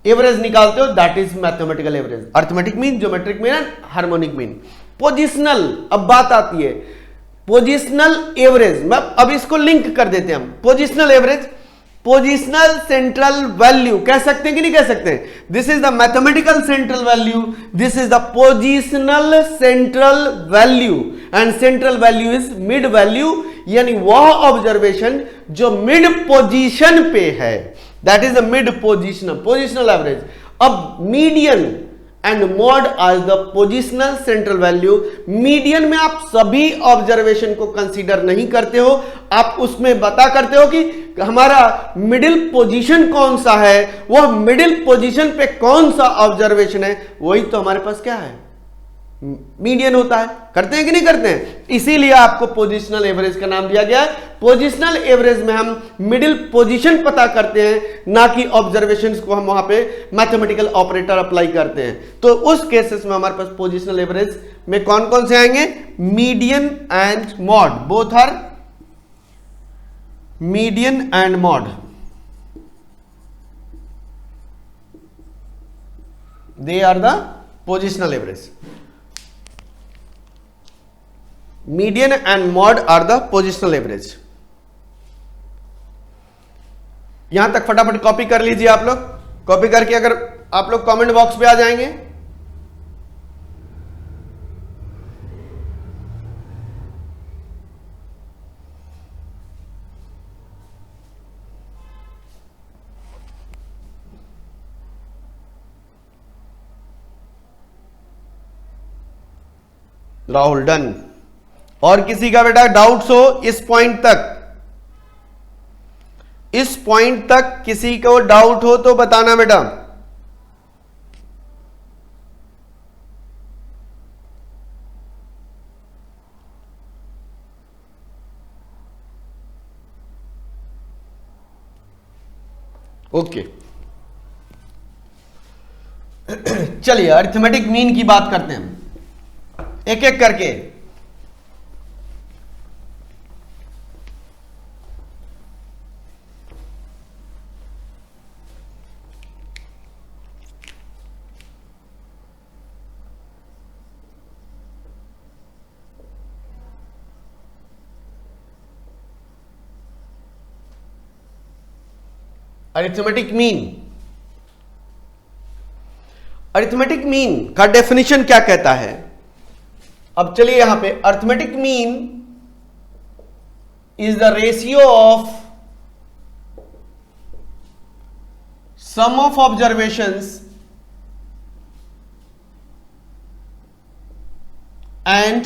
एवरेज निकालते हो, that is mathematical average. Arithmetic mean, geometric mean and harmonic mean. Positional, अब बात आती है पोजिशनल एवरेज। मैं अब इसको लिंक कर देते हैं हम। Positional average, positional central value कह सकते हैं कि नहीं कह सकते? This is the mathematical central value, this is the positional central value, and central value is mid value, यानी वह ऑब्जर्वेशन जो मिड पोजीशन पे है, that is the mid positional average. अब median and mode as the positional central value. Median में आप सभी ऑब्जर्वेशन को कंसीडर नहीं करते हो, आप उसमें बता करते हो कि हमारा मिडिल पोजीशन कौन सा है, वह मिडिल पोजीशन पे कौन सा ऑब्जर्वेशन है, वही तो हमारे पास क्या है, मीडियन होता है। करते हैं कि नहीं करते हैं? इसीलिए आपको पोजिशनल एवरेज का नाम दिया गया है। पोजिशनल एवरेज में हम मिडिल पोजीशन पता करते हैं, ना कि ऑब्जर्वेशंस को हम वहां पे मैथमेटिकल ऑपरेटर अप्लाई करते हैं। तो उस केसेस में हमारे पास पोजिशनल एवरेज में कौन कौन से आएंगे? Median and mode, both are median and mode, they are the positional average. Median and mode are the positional average. यहां तक फटाफट कॉपी कर लीजिए आप लोग। कॉपी करके अगर आप लोग कमेंट बॉक्स पे आ जाएंगे, राहुल डन। और किसी का बेटा डाउट्स हो इस पॉइंट तक, इस पॉइंट तक किसी को डाउट हो तो बताना बेटा। ओके चलिए अरिथमेटिक मीन की बात करते हैं एक एक करके। अरिथमेटिक मीन, अरिथमेटिक मीन का डेफिनेशन क्या कहता है? अब चलिए यहां पे arithmetic mean is the ratio of sum of observations and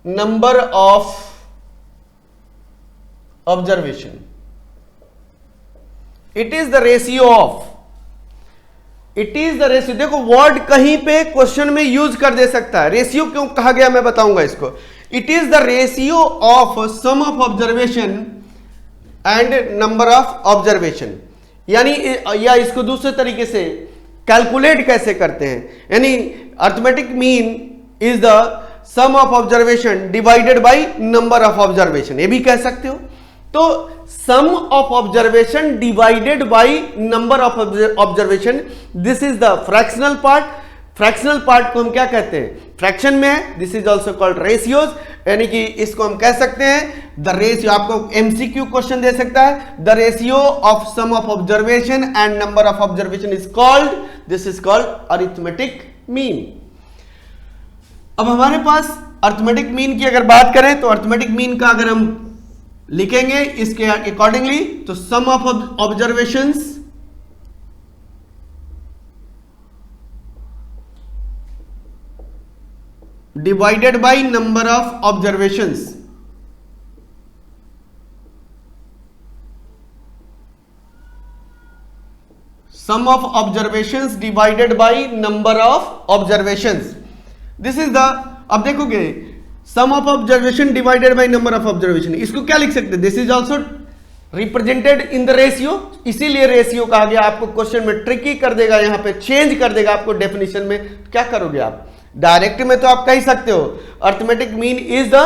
number of observation. It is the ratio of, it is the ratio. देखो वर्ड कहीं पे क्वेश्चन में यूज कर दे सकता है। रेशियो क्यों कहा गया मैं बताऊंगा इसको। It is the ratio of sum of observation and number of observation, यानी या इसको दूसरे तरीके से कैलकुलेट कैसे करते हैं, यानी arithmetic mean is the sum of observation divided by number of observation, ये भी कह सकते हो। तो sum of observation divided by number of observation, this is the fractional part. Fractional part को हम क्या कहते हैं? फ्रैक्शन में है, this is also called ratios, यानी कि इसको हम कह सकते हैं द रेशियो। आपको एमसीक्यू क्वेश्चन दे सकता है, the ratio of sum of observation and number of observation is called, this is called arithmetic mean. अब हमारे पास अरिथमेटिक मीन की अगर बात करें तो अरिथमेटिक मीन का अगर हम लिखेंगे इसके अकॉर्डिंगली, तो sum of observations divided by number of observations, sum of observations divided by number of observations, this is the. अब देखोगे sum of observation divided by number of observation, इसको क्या लिख सकते हैं? This is also represented in the ratio, इसीलिए रेशियो कहा गया। आपको क्वेश्चन में ट्रिकी कर देगा, यहां पे चेंज कर देगा आपको डेफिनेशन में। क्या करोगे आप? डायरेक्ट में तो आप कह सकते हो arithmetic mean is the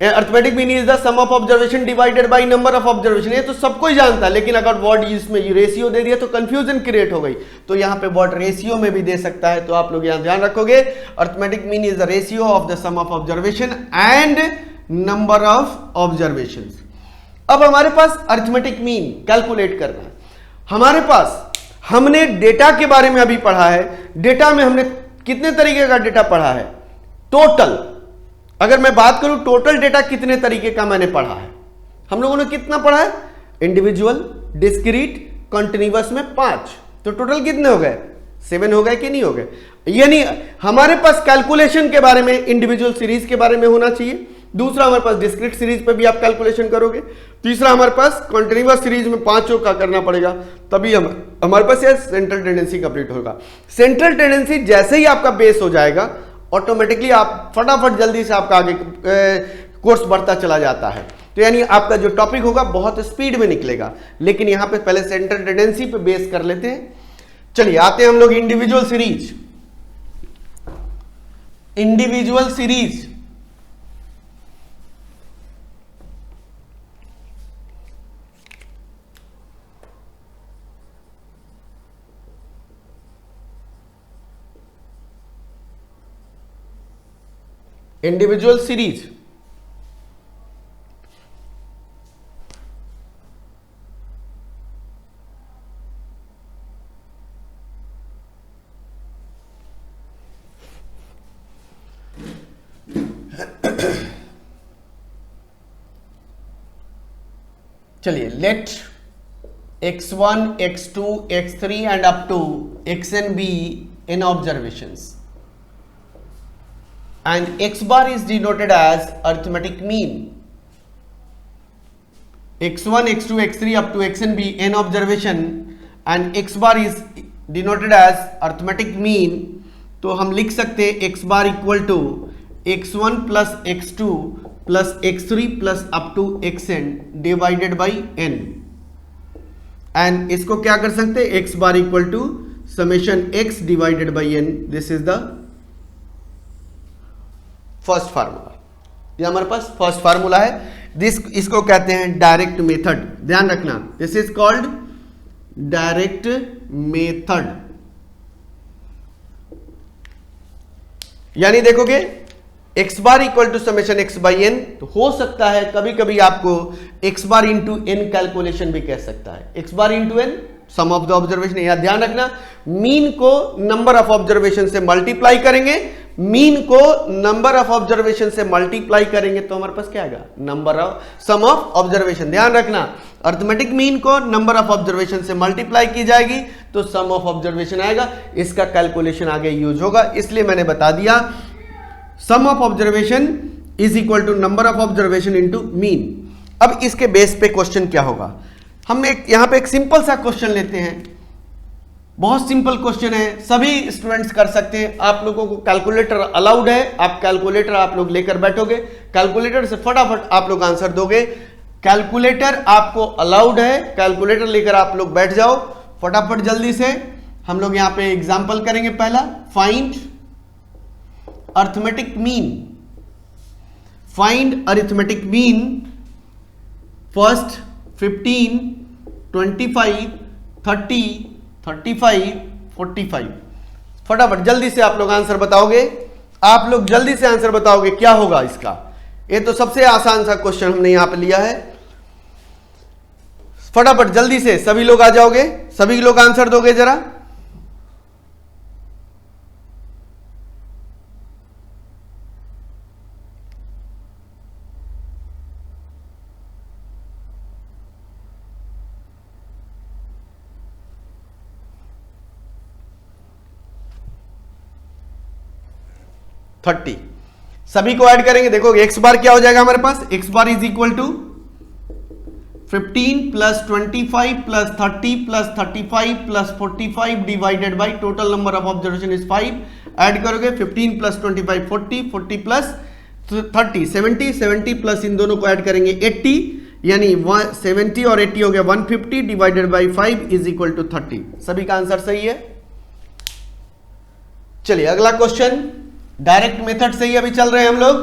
arithmetic mean is the sum of observation divided by number of observation. ये तो सबको ही जानता है, लेकिन अगर वर्ड इसमें रेशियो दे दिया तो कंफ्यूजन क्रिएट हो गई। तो यहाँ पे वर्ड रेशियो में भी दे सकता है, तो आप लोग यहाँ ध्यान रखोगे। Arithmetic mean is the ratio of the sum of observation and number of observation. अब हमारे पास अर्थमेटिक मीन कैलकुलेट करना है। हमारे पास हमने डेटा के बारे में अभी पढ़ा है। डेटा में हमने कितने तरीके का डेटा पढ़ा है? टोटल, अगर मैं बात करूं टोटल डेटा कितने तरीके का मैंने पढ़ा है, हम लोगों ने कितना पढ़ा है? इंडिविजुअल, डिस्क्रीट, कंटिन्यूअस में 5, तो टोटल कितने हो गए? 7 हो गए कि नहीं हो गए? यानी हमारे पास कैलकुलेशन के बारे में इंडिविजुअल सीरीज के बारे में होना चाहिए। दूसरा हमारे पास डिस्क्रीट सीरीज पे भी आप कैलकुलेशन करोगे। तीसरा हमारे पास कंटिन्यूअस सीरीज में 5 का करना पड़ेगा, तभी हमारे पास यह सेंट्रल टेंडेंसी कंप्लीट होगा। सेंट्रल टेंडेंसी जैसे ही आपका बेस हो जाएगा, ऑटोमेटिकली आप फटाफट जल्दी से आपका आगे कोर्स बढ़ता चला जाता है। तो यानी आपका जो टॉपिक होगा बहुत स्पीड में निकलेगा। लेकिन यहां पे पहले सेंट्रल टेंडेंसी पे बेस कर लेते हैं। चलिए आते हैं हम लोग individual series. Individual series individual series चलिए let x1 x2 x3 and up to xn be n observations and x bar is denoted as arithmetic mean. x1 x2 x3 up to xn be n observation and x bar is denoted as arithmetic mean. तो हम लिख सकते हैं x bar equal to x1 plus x2 plus x3 plus up to xn divided by n, and इसको क्या कर सकते हैं? x bar equal to summation x divided by n. This is the first formula. ये हमारे पास फर्स्ट फार्मूला है। इसको कहते हैं डायरेक्ट मेथड। ध्यान रखना, this is called direct method. यानी देखोगे x bar equal to summation x by n, तो हो सकता है कभी कभी आपको x bar into n calculation भी कह सकता है। x bar into n sum of the observation. यहां ध्यान रखना, मीन को नंबर ऑफ ऑब्जर्वेशन से मल्टीप्लाई करेंगे। मीन को नंबर ऑफ ऑब्जर्वेशन से मल्टीप्लाई करेंगे तो हमारे पास क्या आएगा? Number of sum of observation. ध्यान रखना, अर्थमेटिक मीन को नंबर ऑफ ऑब्जर्वेशन से मल्टीप्लाई की जाएगी तो सम ऑफ ऑब्जर्वेशन आएगा। इसका कैलकुलेशन आगे यूज होगा, इसलिए मैंने बता दिया sum of observation is equal to number of observation into mean. अब इसके बेस पे क्वेश्चन क्या होगा? हम यहां पे एक सिंपल सा क्वेश्चन लेते हैं। बहुत सिंपल क्वेश्चन है, सभी स्टूडेंट्स कर सकते हैं। आप लोगों को कैलकुलेटर अलाउड है, आप कैलकुलेटर आप लोग लेकर बैठोगे, कैलकुलेटर से फटाफट आप लोग आंसर दोगे। कैलकुलेटर आपको अलाउड है, कैलकुलेटर लेकर आप लोग बैठ जाओ फटाफट जल्दी से। हम लोग यहां पे एग्जांपल करेंगे। पहला, find arithmetic mean. Find arithmetic mean first 15, 25, 30, 35, 45। फटाफट जल्दी से आप लोग आंसर बताओगे। आप लोग जल्दी से आंसर बताओगे क्या होगा इसका। ये तो सबसे आसान सा क्वेश्चन हमने यहां पे लिया है। फटाफट जल्दी से सभी लोग आ जाओगे, सभी लोग आंसर दोगे जरा। सभी को ऐड करेंगे। देखो x बार क्या हो जाएगा हमारे पास? x bar is equal to 15 plus 25 plus 30 plus 35 plus 45 divided by total number of observation is 5। Add करोगे 15 प्लस 25 40, 40 प्लस 30 70, 70 प्लस इन दोनों को ऐड करेंगे 80, यानी 70 और 80 हो गया 150 divided by 5 is equal to 30। सभी का आंसर सही है। चलिए अगला क्वेश्चन, डायरेक्ट मेथड से ही अभी चल रहे हैं हम लोग।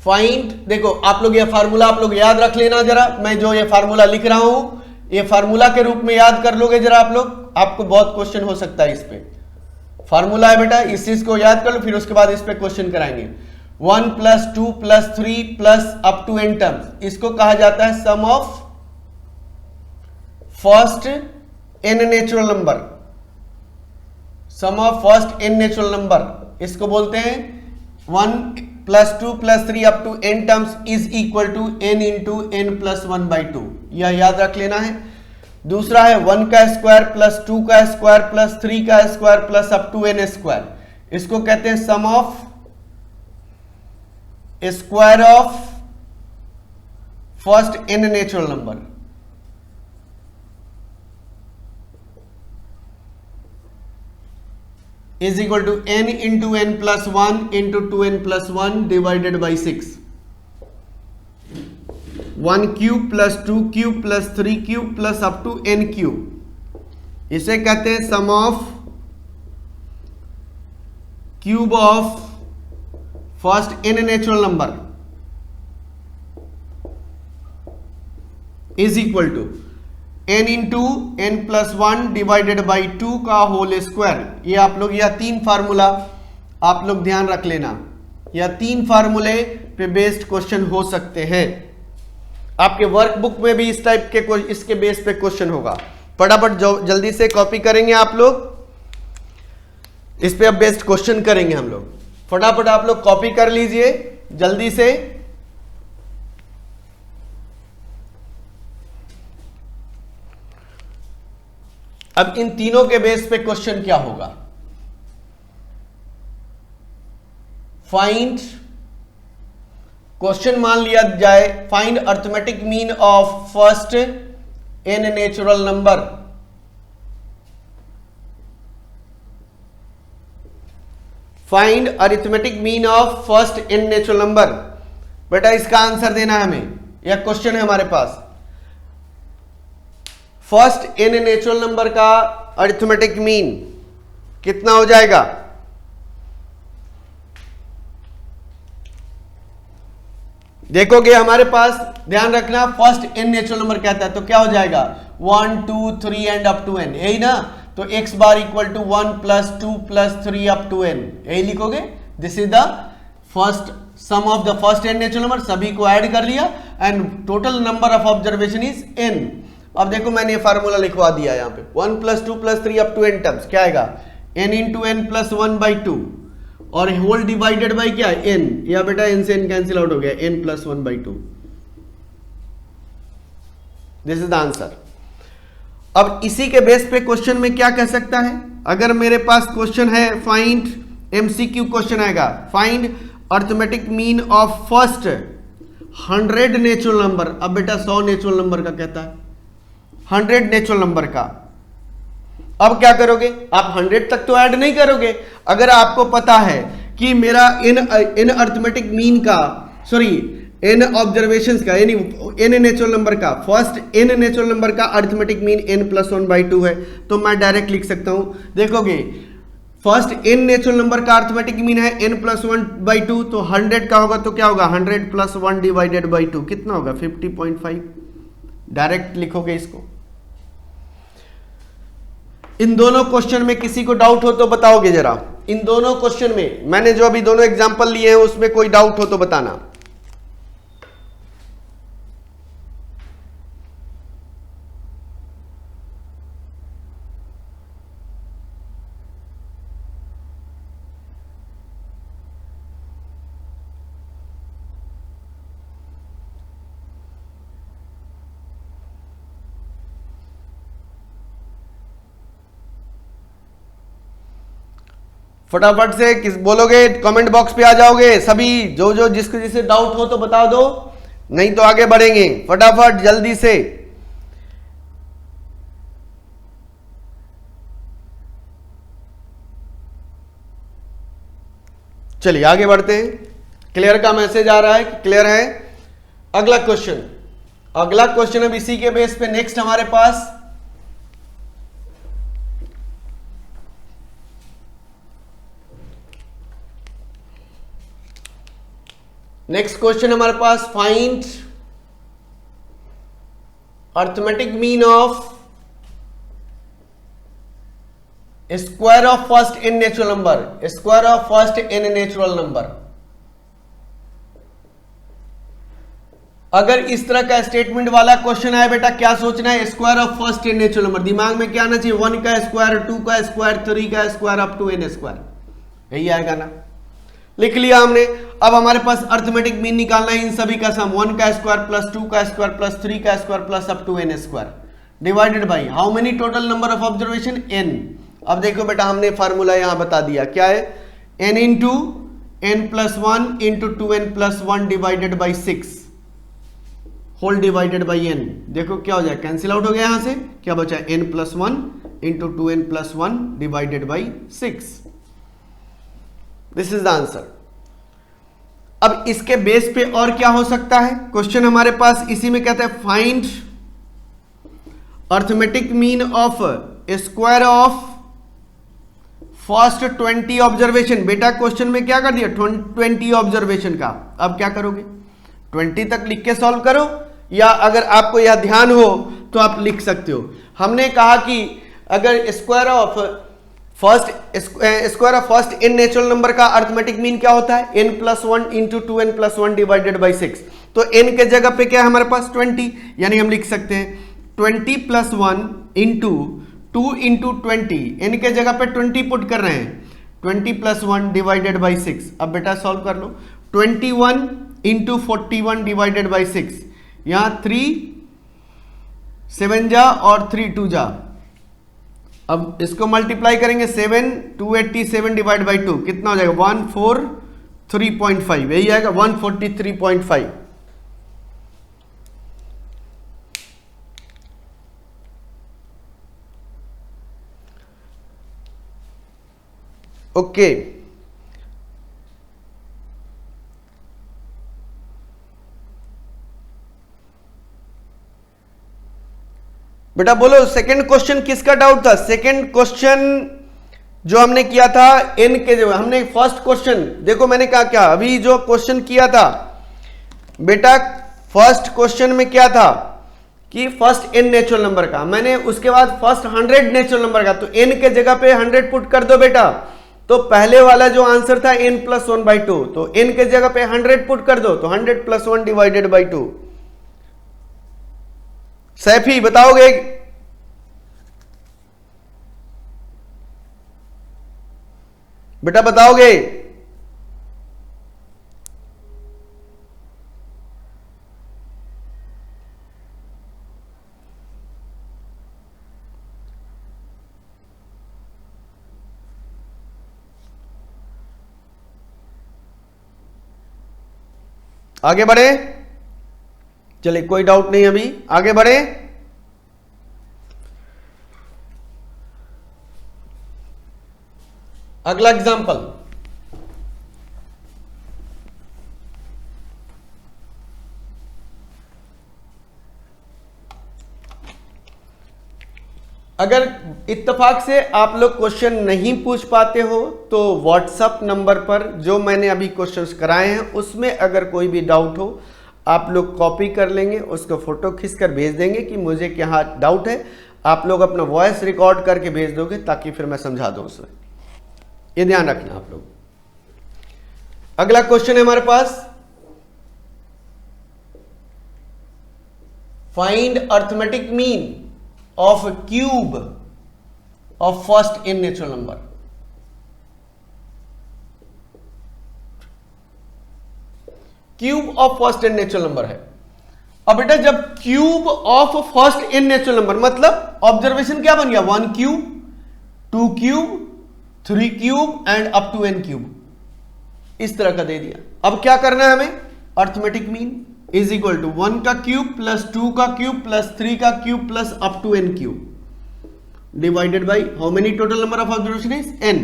फाइंड, देखो आप लोग ये फार्मूला आप लोग याद रख लेना जरा, मैं जो ये फार्मूला लिख रहा हूं ये फार्मूला के रूप में याद कर लोगे जरा आप लोग, आपको बहुत क्वेश्चन हो सकता है इस पे। फार्मूला है बेटा, इस चीज को याद कर लो, फिर उसके बाद इस पे क्वेश्चन कराएंगे। 1 + 2 + 3 plus up to n terms, इसको कहा जाता है sum of first n natural number, sum of first n natural number, इसको बोलते हैं 1 + 2 + 3 up to n terms is equal to n into n + 1/2, यह याद रख लेना है। दूसरा है 1 का स्क्वायर प्लस 2 का स्क्वायर प्लस 3 का square plus up to n square, इसको कहते हैं sum of square of first n natural number. Is equal to n into n + 1 into 2n + 1 divided by 6, 1 cube plus 2 cube plus 3 cube plus up to n cube, इसे कहते हैं sum of cube of first n natural number is equal to n into n + 1 divided by 2 का होल स्क्वायर। ये आप लोग यह 3 फार्मूला आप लोग ध्यान रख लेना, यह 3 फार्मूले पे बेस्ड क्वेश्चन हो सकते हैं। आपके वर्कबुक में भी इस टाइप के इसके बेस पे क्वेश्चन होगा, फटाफट जल्दी से कॉपी करेंगे आप लोग, इस पे अब बेस्ड क्वेश्चन करेंगे हम लोग, फटाफट आप लोग कॉपी कर लीजिए जल्दी से। अब इन तीनों के बेस पे क्वेश्चन क्या होगा, फाइंड, क्वेश्चन मान लिया जाए find arithmetic mean of first n natural number, find arithmetic mean of first n natural number. बेटा इसका आंसर देना है हमें, यह क्वेश्चन है हमारे पास। फर्स्ट n नेचुरल नंबर का अरिथमेटिक मीन कितना हो जाएगा, देखोगे हमारे पास, ध्यान रखना फर्स्ट n नेचुरल नंबर कहता है तो क्या हो जाएगा 1 2 3 एंड अप टू n, यही ना, तो x bar equal to 1 + 2 + 3 up to n, यही लिखोगे। This is the first sum of the first n natural number, सभी को ऐड कर लिया and total number of observation is n। अब देखो मैंने ये फार्मूला लिखवा दिया यहाँ पे, 1 + 2 + 3 अप टू n टर्म्स क्या आएगा n इंटू n + 1/2 और होल डिवाइडेड बाई क्या n, या बेटा n से n कैंसिल आउट हो गया, n + 1/2, this is the answer. अब इसी के बेस पे क्वेश्चन में क्या कह सकता है, अगर मेरे पास क्वेश्चन है फाइंड, एमसीक्यू क्वेश्चन आएगा find arithmetic mean of first 100 natural number. अब बेटा 100 नेचुरल नंबर का कहता है, 100 नेचुरल नंबर का, अब क्या करोगे आप 100 तक तो ऐड नहीं करोगे, अगर आपको पता है कि मेरा इन अरिथमेटिक मीन का, सॉरी n ऑब्जर्वेशंस का, यानी n नेचुरल नंबर का, फर्स्ट n नेचुरल नंबर का अरिथमेटिक मीन n + 1/2 है, तो मैं डायरेक्ट लिख सकता हूं, देखोगे फर्स्ट n नेचुरल नंबर का अरिथमेटिक मीन है n + 1/2, तो 100 का होगा तो क्या होगा 100 + 1 डिवाइडेड बाई 2 कितना होगा 50.5, डायरेक्ट लिखोगे इसको। इन दोनों क्वेश्चन में किसी को डाउट हो तो बताओगे जरा, इन दोनों क्वेश्चन में मैंने जो अभी दोनों एग्जांपल लिए हैं उसमें कोई डाउट हो तो बताना। फटाफट से किस बोलोगे, कमेंट बॉक्स पे आ जाओगे सभी, जो जो जिसको जिसे डाउट हो तो बता दो, नहीं तो आगे बढ़ेंगे फटाफट जल्दी से। चलिए आगे बढ़ते हैं, क्लियर का मैसेज आ रहा है, क्लियर है। अगला क्वेश्चन, अगला क्वेश्चन अब इसी के बेस पे नेक्स्ट हमारे पास नेक्स्ट क्वेश्चन हमारे पास, find arithmetic mean of square of first n natural number, square of first n natural number. अगर इस तरह का स्टेटमेंट वाला क्वेश्चन आए बेटा, क्या सोचना है, square of first n natural number, दिमाग में क्या आना चाहिए, 1 का स्क्वायर, 2 का स्क्वायर, 3 का square, up to n square, यही आएगा ना। लिख लिया हमने। अब हमारे पास अर्थमेटिक मीन निकालना है इन सभी का सम, 1 का स्क्वायर प्लस 2 का स्क्वायर प्लस 3 का square plus up to n square divided by how many total number of observation, n। अब देखो बेटा, हमने फार्मूला यहां बता दिया, क्या है, n into n plus 1 into 2n plus 1 divided by 6 whole divided by n। देखो क्या हो जाए, कैंसिल आउट हो गया, यहां से क्या बचा, n plus 1 into 2n plus 1 divided by 6। This is the answer. अब इसके बेस पे और क्या हो सकता है, क्वेश्चन हमारे पास इसी में कहता है find arithmetic mean of square of first 20 observation. बेटा क्वेश्चन में क्या कर दिया, 20 ऑब्जर्वेशन का। अब क्या करोगे, 20 तक लिख के सॉल्व करो, या अगर आपको यह ध्यान हो तो आप लिख सकते हो। हमने कहा कि अगर square of first n natural number का अर्थमेटिक मीन क्या होता है, n plus 1 into 2n plus 1 divided by 6। तो n के जगह पे क्या है हमारे पास, 20, यानी हम लिख सकते हैं 20 प्लस 1 इंटू 2 इंटू 20, n के जगह पे 20 पुट कर रहे हैं, 20 प्लस 1 डिवाइडेड बाई 6। अब बेटा सॉल्व कर लो, 21 इंटू 41 डिवाइडेड बाई 6, यहां 3 7 जा और 3 2 जा। अब इसको मल्टीप्लाई करेंगे, 7 287 डिवाइड बाई 2 कितना हो जाएगा, 143.5, यही आएगा 143.5। ओके, बेटा बोलो सेकंड क्वेश्चन किसका डाउट था। सेकंड क्वेश्चन जो हमने किया था n के जगह, हमने फर्स्ट क्वेश्चन देखो मैंने कहा क्या, अभी जो क्वेश्चन किया था बेटा, फर्स्ट क्वेश्चन में क्या था कि फर्स्ट n नेचुरल नंबर का, मैंने उसके बाद फर्स्ट 100 नेचुरल नंबर का, तो n के जगह पे 100 पुट कर दो बेटा। तो पहले वाला जो आंसर था n प्लस 1 बाई 2, तो n के जगह पे 100 पुट कर दो, तो 100 प्लस 1 डिवाइडेड बाई 2। सैफी बताओगे, बेटा बताओगे, आगे बढ़े, चलिए कोई डाउट नहीं, अभी आगे बढ़े। अगला एग्जांपल, अगर इत्तेफाक से आप लोग क्वेश्चन नहीं पूछ पाते हो तो व्हाट्सएप नंबर पर जो मैंने अभी क्वेश्चंस कराए हैं उसमें अगर कोई भी डाउट हो आप लोग कॉपी कर लेंगे, उसको फोटो खींचकर भेज देंगे कि मुझे क्या डाउट है, आप लोग अपना वॉइस रिकॉर्ड करके भेज दोगे ताकि फिर मैं समझा दूं उसमें, ये ध्यान रखना आप लोग। अगला क्वेश्चन है हमारे पास, find arithmetic mean of cube of first n natural number. Cube of first n natural number है। अब बेटा जब cube of first n natural number मतलब ऑब्जर्वेशन क्या बन गया, 1 cube, 2 cube, 3 cube and up to n cube, इस तरह का दे दिया। अब क्या करना है हमें, arithmetic mean is equal to 1 का क्यूब प्लस 2 का क्यूब प्लस 3 का cube plus up to n cube divided by how many total number of observation is n।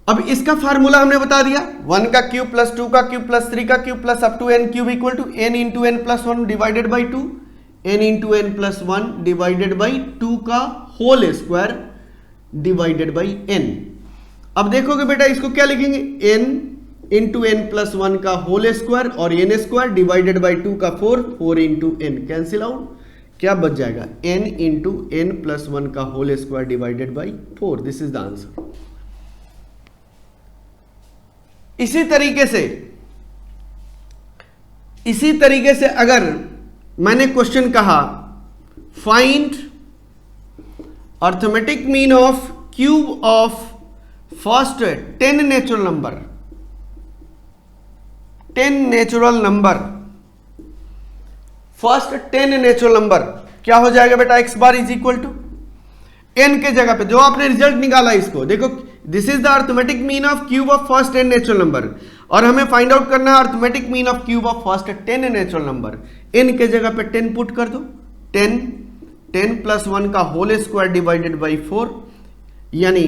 अब इसका फार्मूला हमने बता दिया, 1 का क्यूब प्लस 2 का क्यूब प्लस 3 का cube plus up to n cube equal to n into n plus 1 divided by 2, n into n plus 1 divided by 2 का whole square divided by n। अब देखोगे बेटा इसको क्या लिखेंगे, n इंटू एन प्लस 1 का होल स्क्वायर और एन स्क्वायर डिवाइडेड बाई 2 का 4 इंटू एन कैंसिल आउट, क्या बच जाएगा n इंटू एन प्लस 1 का whole square divided by 4। This is the answer. इसी तरीके से अगर मैंने क्वेश्चन कहा find arithmetic mean of cube of first 10 natural number, 10 natural number, first 10 natural number, क्या हो जाएगा बेटा x bar is equal to n के जगह पे जो आपने रिजल्ट निकाला इसको देखो, this is the arithmetic mean of cube of first 10 natural number, और हमें फाइंड आउट करना है arithmetic mean of cube of first 10 natural number. n के जगह पे 10 पुट कर दो, 10 प्लस 1 का होल स्क्वायर डिवाइडेड बाई 4, यानी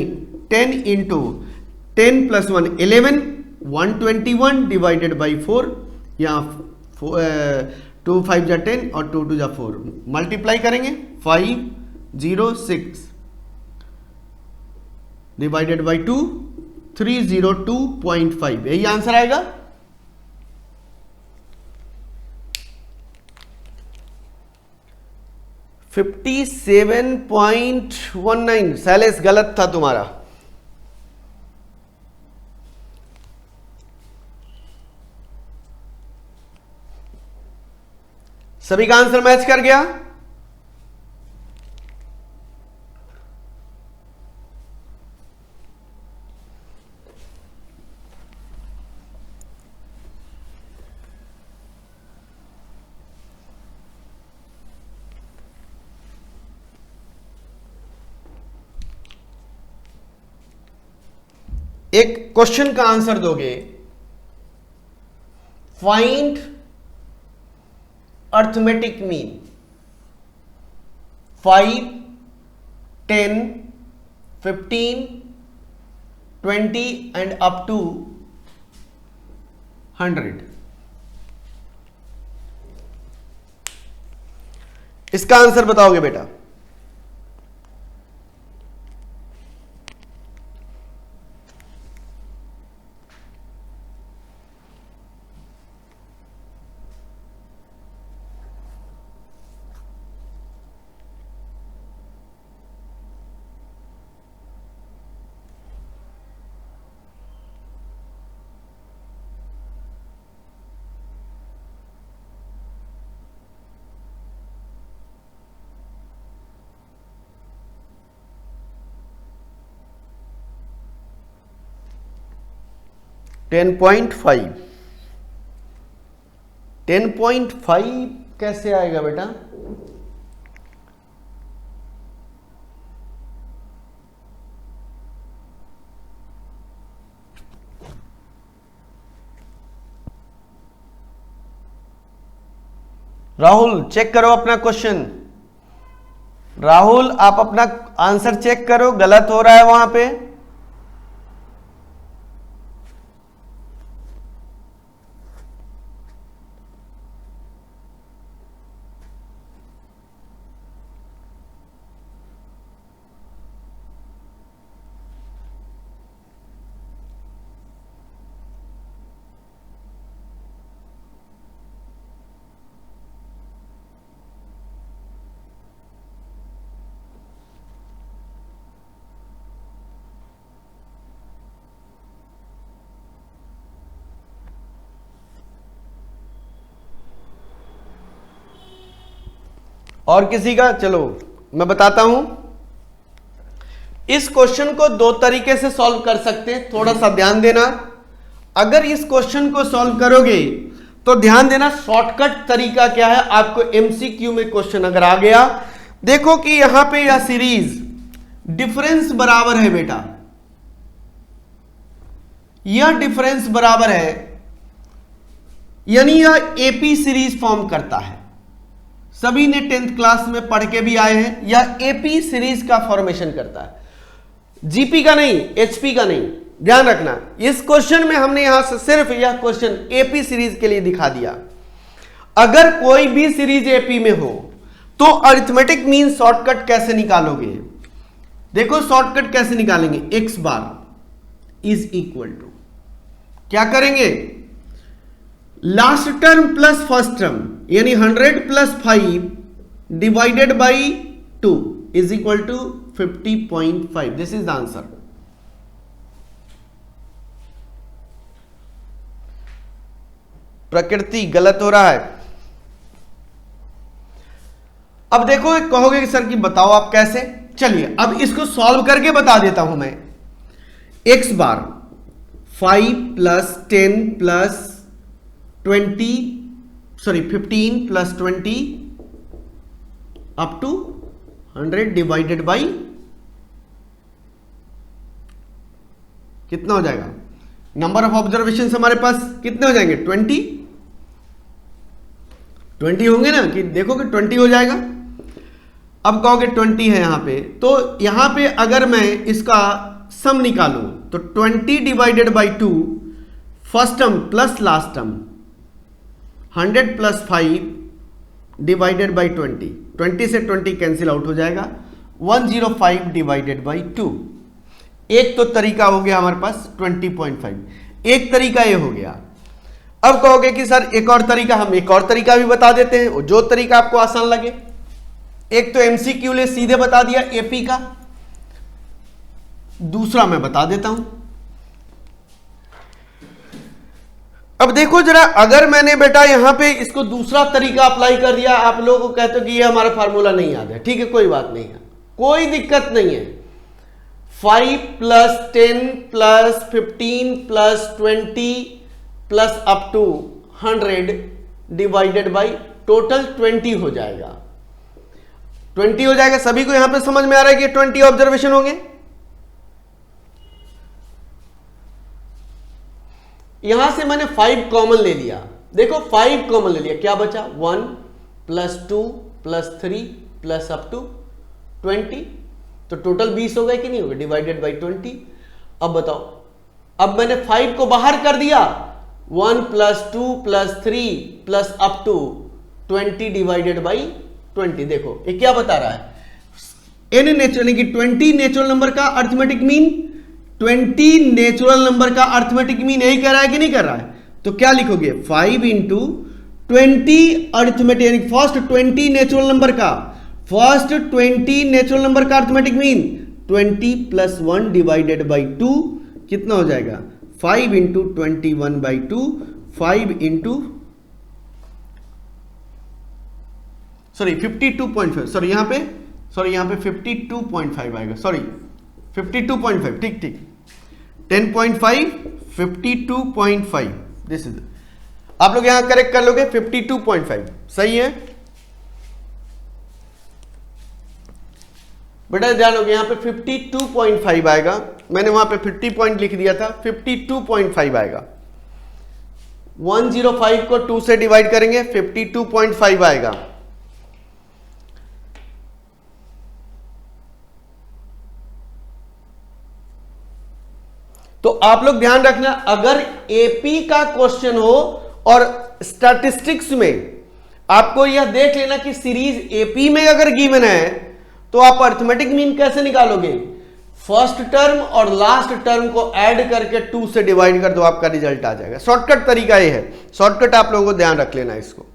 10 इंटू 10 प्लस 1 11, 121 डिवाइडेड बाई 4, यहाँ 2 5 जा 10 और 2 2 जा 4, मल्टीप्लाई करेंगे 506 डिवाइडेड बाई 2 302.5, यही आंसर आएगा। $57.19। सैलेस गलत था तुम्हारा। सभी का आंसर मैच कर गया। एक क्वेश्चन का आंसर दोगे, find arithmetic mean 5, 10, 15, 20 and up to 100। इसका आंसर बताओगे बेटा। टेन पॉइंट 10.5 कैसे आएगा बेटा? राहुल चेक करो अपना क्वेश्चन। राहुल आप अपना आंसर चेक करो, गलत हो रहा है वहां पे। और किसी का? चलो मैं बताता हूं। इस क्वेश्चन को दो तरीके से सॉल्व कर सकते हैं, थोड़ा सा ध्यान देना। अगर इस क्वेश्चन को सॉल्व करोगे तो ध्यान देना, शॉर्टकट तरीका क्या है। आपको एमसीक्यू में क्वेश्चन अगर आ गया, देखो कि यहां पे यह सीरीज डिफरेंस बराबर है बेटा, यह डिफरेंस बराबर है, यानी यह एपी सीरीज फॉर्म करता है। सभी ने 10th क्लास में पढ़ के भी आए हैं, यह एपी सीरीज का फॉर्मेशन करता है, जीपी का नहीं, एचपी का नहीं। ध्यान रखना, इस क्वेश्चन में हमने यहां से सिर्फ यह क्वेश्चन एपी सीरीज के लिए दिखा दिया। अगर कोई भी सीरीज एपी में हो तो अरिथमेटिक मीन शॉर्टकट कैसे निकालोगे? देखो शॉर्टकट कैसे निकालेंगे। X bar is equal to क्या करेंगे, last term plus first term, यानी 100 plus 5 divided by 2 is equal to 50.5. This is the answer. प्रकृति गलत हो रहा है. अब देखो कहोगे कि सर की बताओ आप कैसे. चलिए अब इसको सॉल्व करके बता देता हूं मैं. x bar 5 plus 10 plus 15 plus 20 up to 100 divided by कितना हो जाएगा. नंबर ऑफ ऑब्जर्वेशन हमारे पास कितने हो जाएंगे, 20 होंगे ना, कि देखो कि 20 हो जाएगा. अब कहोगे 20 है यहां पे, तो यहां पे अगर मैं इसका सम निकालूं तो 20 divided by 2 first term plus last term 100 plus 5 divided by 20 से 20 कैंसिल आउट हो जाएगा. 105 डिवाइडेड बाई 2. एक तो तरीका हो गया हमारे पास 20.5. एक तरीका ये हो गया. अब कहोगे कि सर एक और तरीका, हम एक और तरीका भी बता देते हैं, जो तरीका आपको आसान लगे. एक तो एमसीक्यू ले सीधे बता दिया एपी का, दूसरा मैं बता देता हूं. अब देखो जरा, अगर मैंने बेटा यहां पे इसको दूसरा तरीका अप्लाई कर दिया, आप लोगों को कहते हो कि ये हमारा फार्मूला नहीं याद है, ठीक है कोई बात नहीं है, कोई दिक्कत नहीं है. 5 plus 10 plus 15 plus 20 plus up to 100 divided by total 20 हो जाएगा. 20 हो जाएगा. सभी को यहां पे समझ में आ रहा है कि 20 ऑब्जर्वेशन होंगे. यहां से मैंने 5 कॉमन ले लिया. देखो 5 कॉमन ले लिया, क्या बचा 1 plus 2 plus 3 plus up to 20, तो टोटल 20 हो गए कि नहीं हो गए, डिवाइडेड बाई 20. अब बताओ, अब मैंने 5 को बाहर कर दिया, 1 plus 2 plus 3 plus up to 20 divided by 20. देखो ये क्या बता रहा है, एन नेचुरल, यानी कि 20 नेचुरल नंबर का अर्थमेटिक मीन, 20 नेचुरल नंबर का अर्थमेटिक मीन यही कह रहा है कि नहीं कर रहा है. तो क्या लिखोगे, 5 इंटू 20 अर्थमेटिक, यानी फर्स्ट 20 नेचुरल नंबर का, फर्स्ट 20 नेचुरल नंबर का arithmetic mean 20 plus 1 divided by 2 कितना हो जाएगा, 5 इंटू 21 बाई 2, 5 इंटू 52.5, सॉरी यहां पे 52.5 आएगा, सॉरी 52.5, ठीक 10.5 52.5. दिस इज, आप लोग यहां करेक्ट कर लोगे 52.5 सही है बेटा. ध्यान लोगे यहां पे 52.5 आएगा, मैंने वहां पे 50 पॉइंट लिख दिया था, 52.5 आएगा. 105 को 2 से डिवाइड करेंगे 52.5 आएगा. तो आप लोग ध्यान रखना, अगर एपी का क्वेश्चन हो और स्टैटिस्टिक्स में आपको यह देख लेना कि सीरीज एपी में अगर गिवन है, तो आप अर्थमेटिक मीन कैसे निकालोगे, फर्स्ट टर्म और लास्ट टर्म को ऐड करके 2 से डिवाइड कर दो, आपका रिजल्ट आ जाएगा. शॉर्टकट तरीका ये है, शॉर्टकट आप लोगों को ध्यान रख लेना इसको. —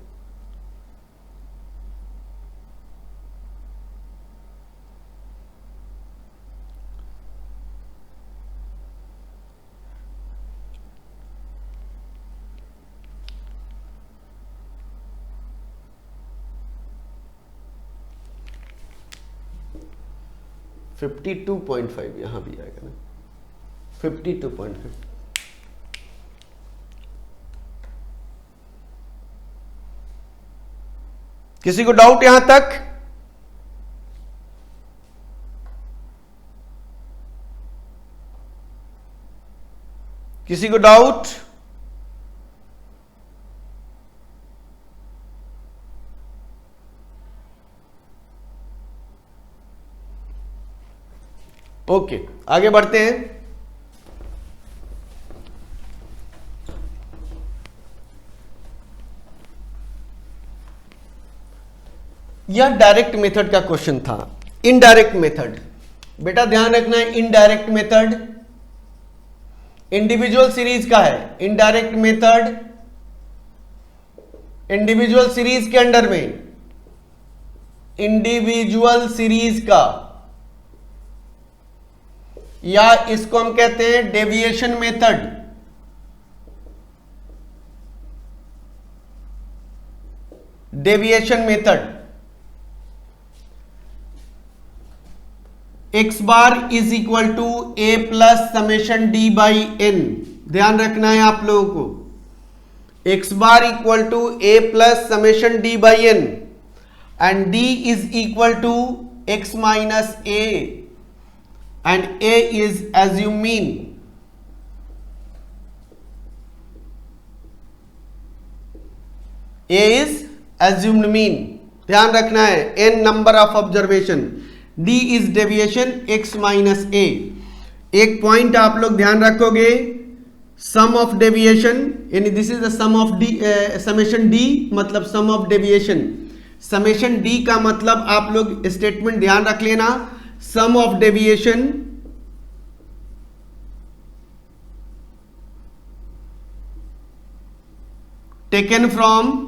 52.5 यहां भी आएगा ना, 52.5. किसी को डाउट यहां तक? किसी को डाउट? ओके, आगे बढ़ते हैं. यह डायरेक्ट मेथड का क्वेश्चन था. इनडायरेक्ट मेथड, बेटा ध्यान रखना है, इनडायरेक्ट मेथड इंडिविजुअल सीरीज का है, इनडायरेक्ट मेथड इंडिविजुअल सीरीज के अंडर में, इंडिविजुअल सीरीज का, या इसको हम कहते हैं deviation method. Deviation method, x bar is equal to a plus summation d by n. ध्यान रखना है आप लोगों को, x bar equal to a plus summation d by n and d is equal to x minus a and a is assume mean. A is assumed mean, ध्यान रखना है। N number of observation, d is deviation, x minus a. एक पॉइंट आप लोग ध्यान रखोगे, सम ऑफ डेविएशन यानी this is the sum of d, summation d मतलब sum of deviation. Summation d का मतलब आप लोग स्टेटमेंट ध्यान रख लेना, sum of deviation taken from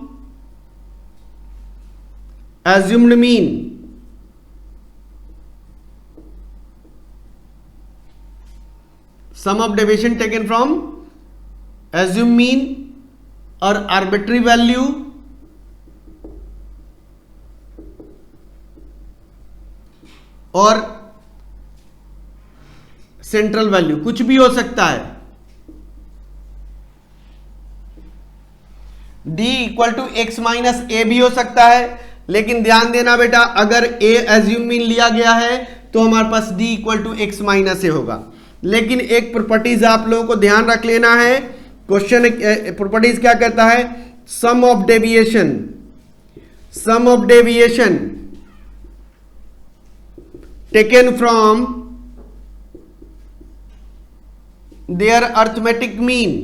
assumed mean, sum of deviation taken from assumed mean or arbitrary value और सेंट्रल वैल्यू, कुछ भी हो सकता है। d equal to x minus a भी हो सकता है, लेकिन ध्यान देना बेटा, अगर a एज्यूम मीन लिया गया है तो हमारे पास d equal to x minus a होगा। लेकिन एक प्रॉपर्टीज आप लोगों को ध्यान रख लेना है, क्वेश्चन प्रॉपर्टीज क्या कहता है, sum of deviation, sum of deviation taken from their arithmetic mean,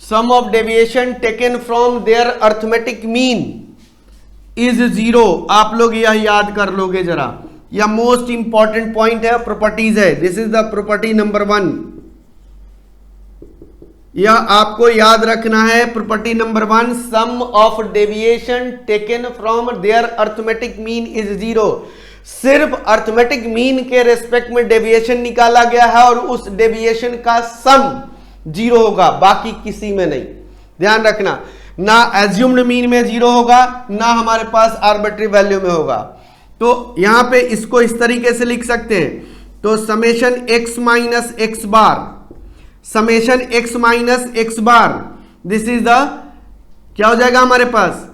sum of deviation taken from their arithmetic mean is 0। आप लोग यह याद कर लोगे जरा, यह मोस्ट इंपॉर्टेंट पॉइंट है, प्रॉपर्टीज है। This is the property number 1, यह आपको याद रखना है। Property number 1, sum of deviation taken from their arithmetic mean is 0। सिर्फ अर्थमेटिक मीन के रेस्पेक्ट में डेविएशन निकाला गया है और उस डेविएशन का सम 0 होगा, बाकी किसी में नहीं। ध्यान रखना, ना एज्यूम्ड मीन में 0 होगा, ना हमारे पास आर्बिट्री वैल्यू में होगा। तो यहां पे इसको इस तरीके से लिख सकते हैं, तो summation x minus x bar, summation x minus x bar, this is the क्या हो जाएगा हमारे पास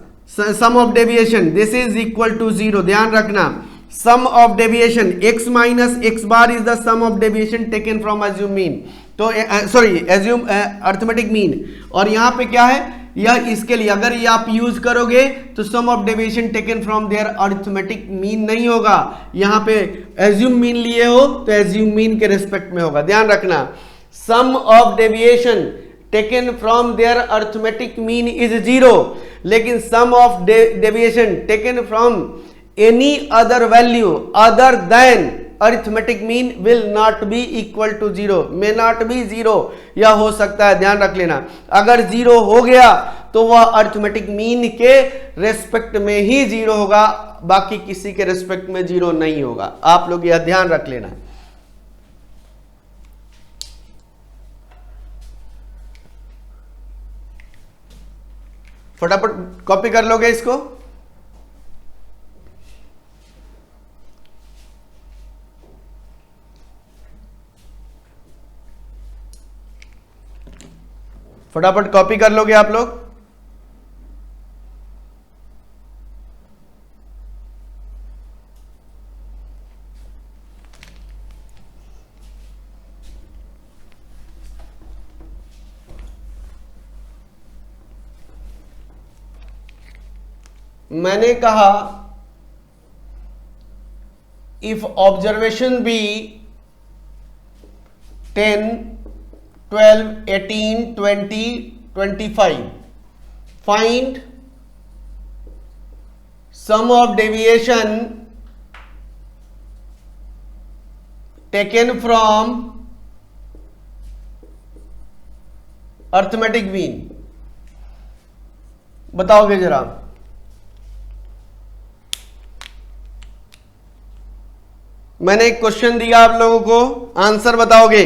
sum of deviation, this is equal to 0। ध्यान रखना, sum of deviation x minus x bar is the sum of deviation taken from assume mean, तो सॉरी एज्यूम अर्थमेटिक मीन। और यहां पे क्या है, यह इसके लिए अगर ये आप यूज करोगे तो sum of deviation taken from their arithmetic mean नहीं होगा, यहां पे एज्यूम मीन लिए हो तो एज्यूम मीन के रेस्पेक्ट में होगा। ध्यान रखना, sum of deviation taken from their arithmetic mean is 0, लेकिन sum of deviation taken from any other value other than arithmetic mean will not be equal to 0, may not be 0, या हो सकता है। ध्यान रख लेना, अगर 0 हो गया तो वह अरिथमेटिक मीन के रेस्पेक्ट में ही 0 होगा, बाकी किसी के रेस्पेक्ट में 0 नहीं होगा। आप लोग यह ध्यान रख लेना। फटाफट कॉपी कर लोगे इसको। फटाफट कॉपी कर लोगे आप लोग। मैंने कहा if observation B 10, 12, 18, 20, 25, find sum of deviation taken from arithmetic mean, बताओगे जरा। मैंने एक क्वेश्चन दिया आप लोगों को, आंसर बताओगे।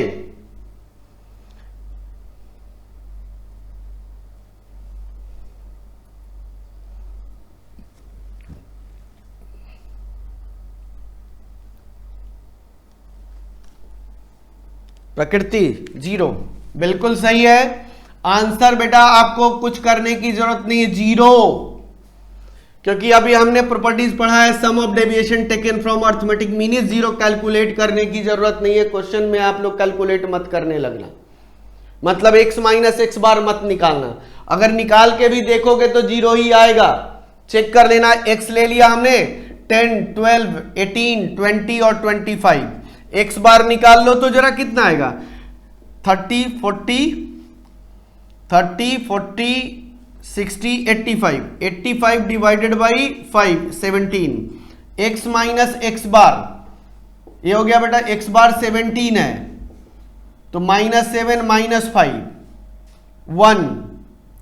प्रकृति 0, बिल्कुल सही है आंसर बेटा। आपको कुछ करने की जरूरत नहीं है, 0, क्योंकि अभी हमने प्रॉपर्टीज पढ़ा है। Sum of deviation taken from arithmetic mean is 0, calculate करने की जरूरत नहीं है। क्वेश्चन में आप लोग कैलकुलेट मत करने लगना, मतलब x माइनस एक्स बार मत निकालना। अगर निकाल के भी देखोगे तो 0 ही आएगा। चेक कर लेना, x ले लिया हमने 10, 12, 18, 20 और 25। x बार निकाल लो तो जरा कितना आएगा, 30, 40, 60, 85, 85 divided by 5, 17। x minus x bar, ये हो गया बेटा, x बार 17 है तो -7 -5, 1,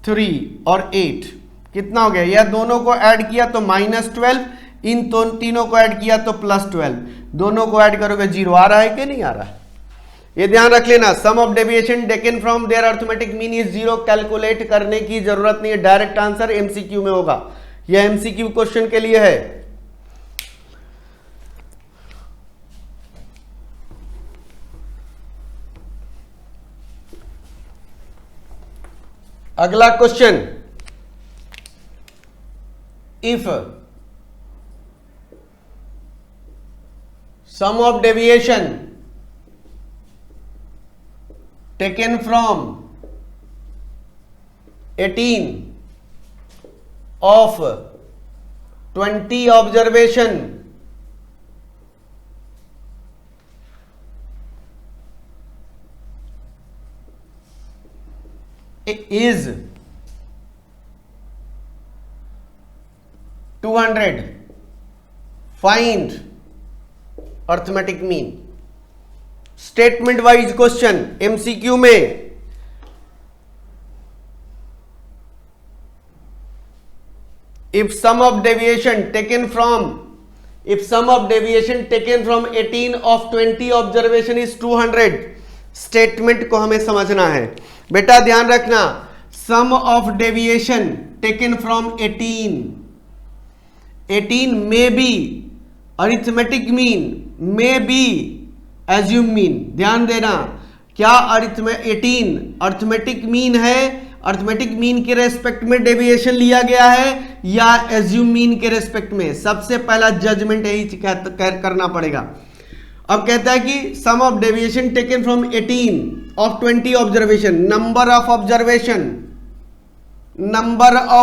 3 और 8 कितना हो गया। यह दोनों को ऐड किया तो -12, इन तीनों को ऐड किया तो +12, दोनों को ऐड करोगे 0 आ रहा है कि नहीं आ रहा है, ये ध्यान रख लेना। Sum of deviation taken from their arithmetic mean is 0, calculate करने की जरूरत नहीं है, डायरेक्ट आंसर एमसीक्यू में होगा। यह एमसीक्यू क्वेश्चन के लिए है। अगला question, if sum of deviation taken from 18 of 20 observation is 200, find arithmetic mean। Statement wise question MCQ में। If sum of deviation taken from 18 of 20 observation is 200, statement को हमें समझना है बेटा, ध्यान रखना। Sum of deviation taken from 18 may be arithmetic mean, may be assume mean. ध्यान देना, क्या 18 अर्थमेटिक मीन है, अर्थमेटिक मीन के रेस्पेक्ट में डेविएशन लिया गया है या एज्यूम मीन के रेस्पेक्ट में। सबसे पहला जजमेंट यही करना पड़ेगा। अब कहता है कि sum of deviation taken from 18 of 20 observation, number of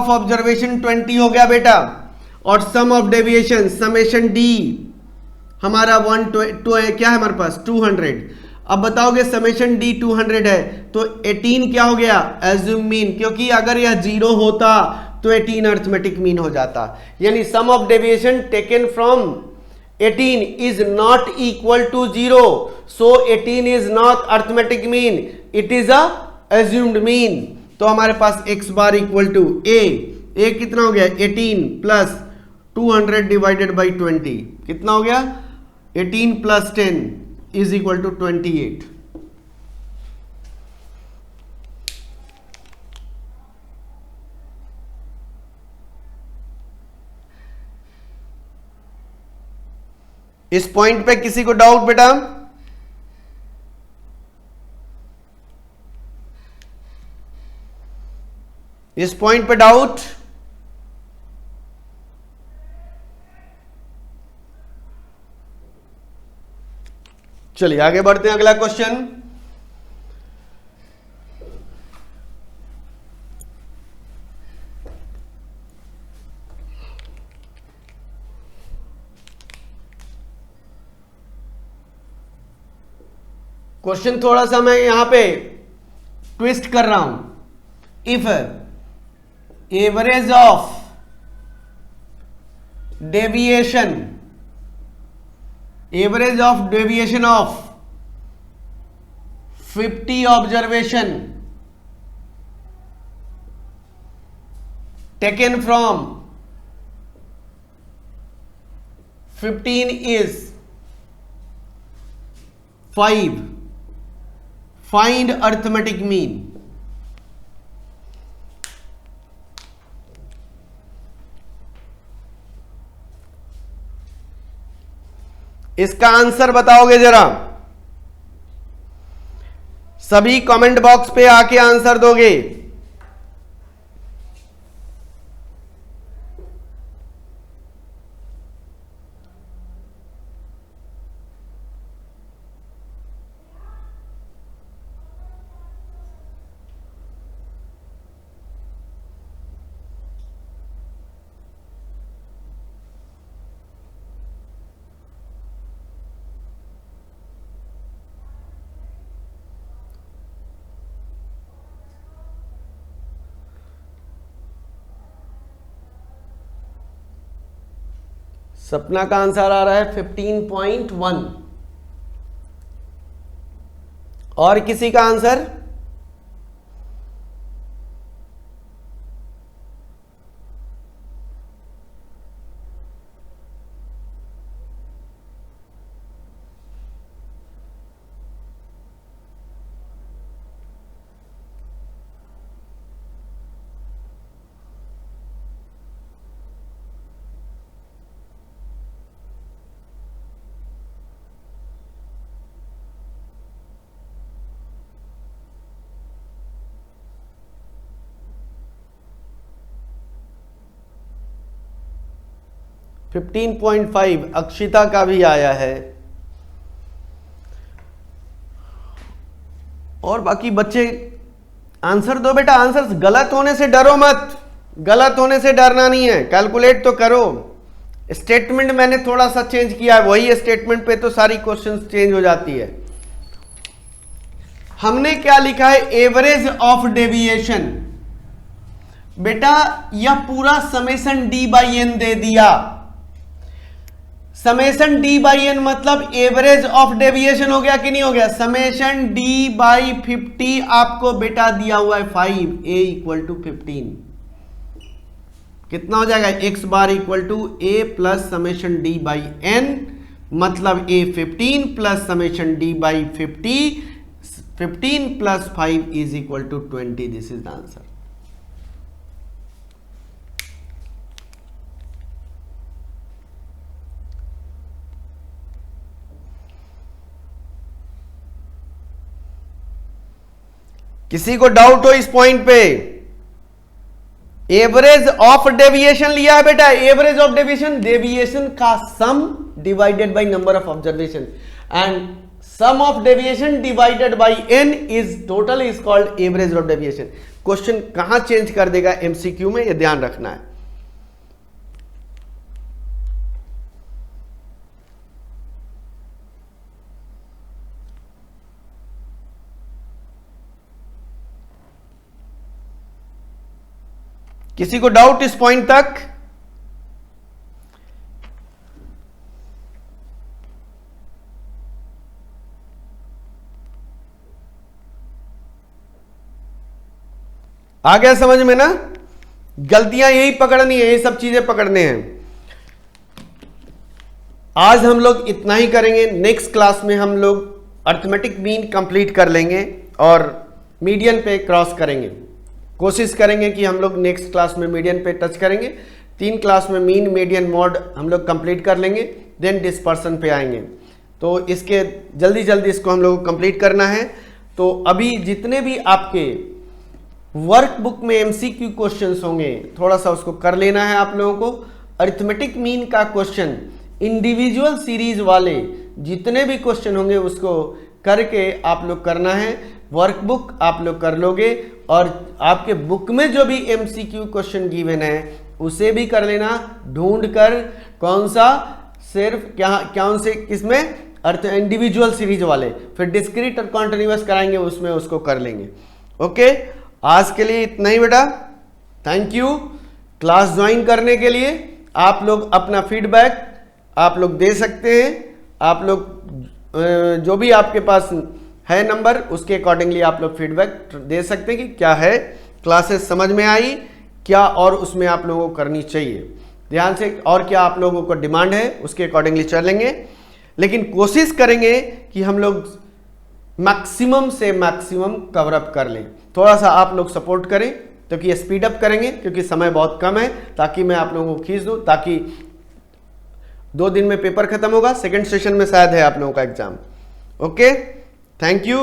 observation 20 हो गया बेटा, और sum of deviation summation D हमारा 1 2 क्या है हमारे पास 200। अब बताओगे समेशन डी 200 है तो 18 क्या हो गया, एज्यूम मीन, क्योंकि अगर यह 0 होता तो 18 अर्थमेटिक मीन हो जाता। यानी sum of deviation taken from 18 is not equal to 0, so 18 is not arithmetic mean, it is a assumed mean. तो हमारे पास x bar equal to a कितना हो गया 18 प्लस 200 डिवाइडेड बाई 20 कितना हो गया 18 प्लस 10 इज इक्वल टू 28। इस पॉइंट पे किसी को डाउट बेटा? इस पॉइंट पे डाउट? चलिए आगे बढ़ते हैं, अगला क्वेश्चन। क्वेश्चन थोड़ा सा मैं यहां पे ट्विस्ट कर रहा हूं। If average of deviation of 50 observation taken from 15 is 5. Find arithmetic mean. इसका आंसर बताओगे जरा, सभी कमेंट बॉक्स पे आके आंसर दोगे। सपना का आंसर आ रहा है 15.1। और किसी का आंसर? — 15.5 अक्षिता का भी आया है। और बाकी बच्चे आंसर दो बेटा। आंसर गलत होने से डरो मत, गलत होने से डरना नहीं है, कैलकुलेट तो करो। स्टेटमेंट मैंने थोड़ा सा चेंज किया है, वही स्टेटमेंट पे तो सारी क्वेश्चंस चेंज हो जाती है। हमने क्या लिखा है? Average of deviation. बेटा यह पूरा समेशन डी बाई एन दे दिया। समेशन डी बाई एन मतलब एवरेज ऑफ डेविएशन हो गया कि नहीं हो गया? समेशन डी बाई 50 आपको बेटा दिया हुआ है 5, ए इक्वल टू 15। कितना हो जाएगा? X bar equal to a plus summation d by n, मतलब a 15 plus summation d by 50, 15 plus 5 is equal to 20। This is the answer. किसी को डाउट हो इस पॉइंट पे? एवरेज ऑफ डेविएशन लिया है बेटा। एवरेज ऑफ डेविएशन, डेविएशन का sum divided by number of observation, and sum of deviation divided by n is total is called average of deviation. Question कहां चेंज कर देगा एमसीक्यू में, यह ध्यान रखना है। किसी को डाउट इस पॉइंट तक? आ गया समझ में ना? गलतियां यही पकड़नी है, ये सब चीजें पकड़ने हैं। आज हम लोग इतना ही करेंगे। नेक्स्ट क्लास में हम लोग अरिथमेटिक मीन कंप्लीट कर लेंगे और मीडियन पे क्रॉस करेंगे। कोशिश करेंगे कि हम लोग नेक्स्ट क्लास में मीडियन पे टच करेंगे। 3 क्लास में मीन, मीडियन, मॉड हम लोग कंप्लीट कर लेंगे, देन डिस्पर्सन पे आएंगे। तो इसके जल्दी जल्दी इसको हम लोग को कंप्लीट करना है। तो अभी जितने भी आपके वर्कबुक में एमसीक्यू क्वेश्चंस होंगे, थोड़ा सा उसको कर लेना है आप लोगों को। अरिथमेटिक मीन का क्वेश्चन, इंडिविजुअल सीरीज वाले जितने भी क्वेश्चन होंगे उसको करके आप लोग करना है। वर्कबुक आप लोग कर लोगे और आपके बुक में जो भी एमसीक्यू क्वेश्चन गिवन है उसे भी कर लेना, ढूंढ कर कौन सा, सिर्फ कौन से किसमें, अर्थ इंडिविजुअल सीरीज वाले। फिर डिस्क्रीट और कॉन्टिन्यूअस कराएंगे, उसमें उसको कर लेंगे। ओके, आज के लिए इतना ही बेटा। थैंक यू क्लास ज्वाइन करने के लिए। आप लोग अपना फीडबैक आप लोग दे सकते हैं। आप लोग जो भी आपके पास है नंबर, उसके अकॉर्डिंगली आप लोग फीडबैक दे सकते हैं कि क्या है, क्लासेस समझ में आई क्या और उसमें आप लोगों को करनी चाहिए, ध्यान से, और क्या आप लोगों को डिमांड है उसके अकॉर्डिंगली चलेंगे। लेकिन कोशिश करेंगे कि हम लोग मैक्सिमम से मैक्सिमम कवर अप कर लें। थोड़ा सा आप लोग सपोर्ट करें क्योंकि ये स्पीड अप करेंगे, क्योंकि समय बहुत कम है, ताकि मैं आप लोगों को खींच दूं, ताकि 2 दिन में पेपर खत्म होगा, सेकंड सेशन में शायद है आप लोगों का एग्जाम। Okay, thank you.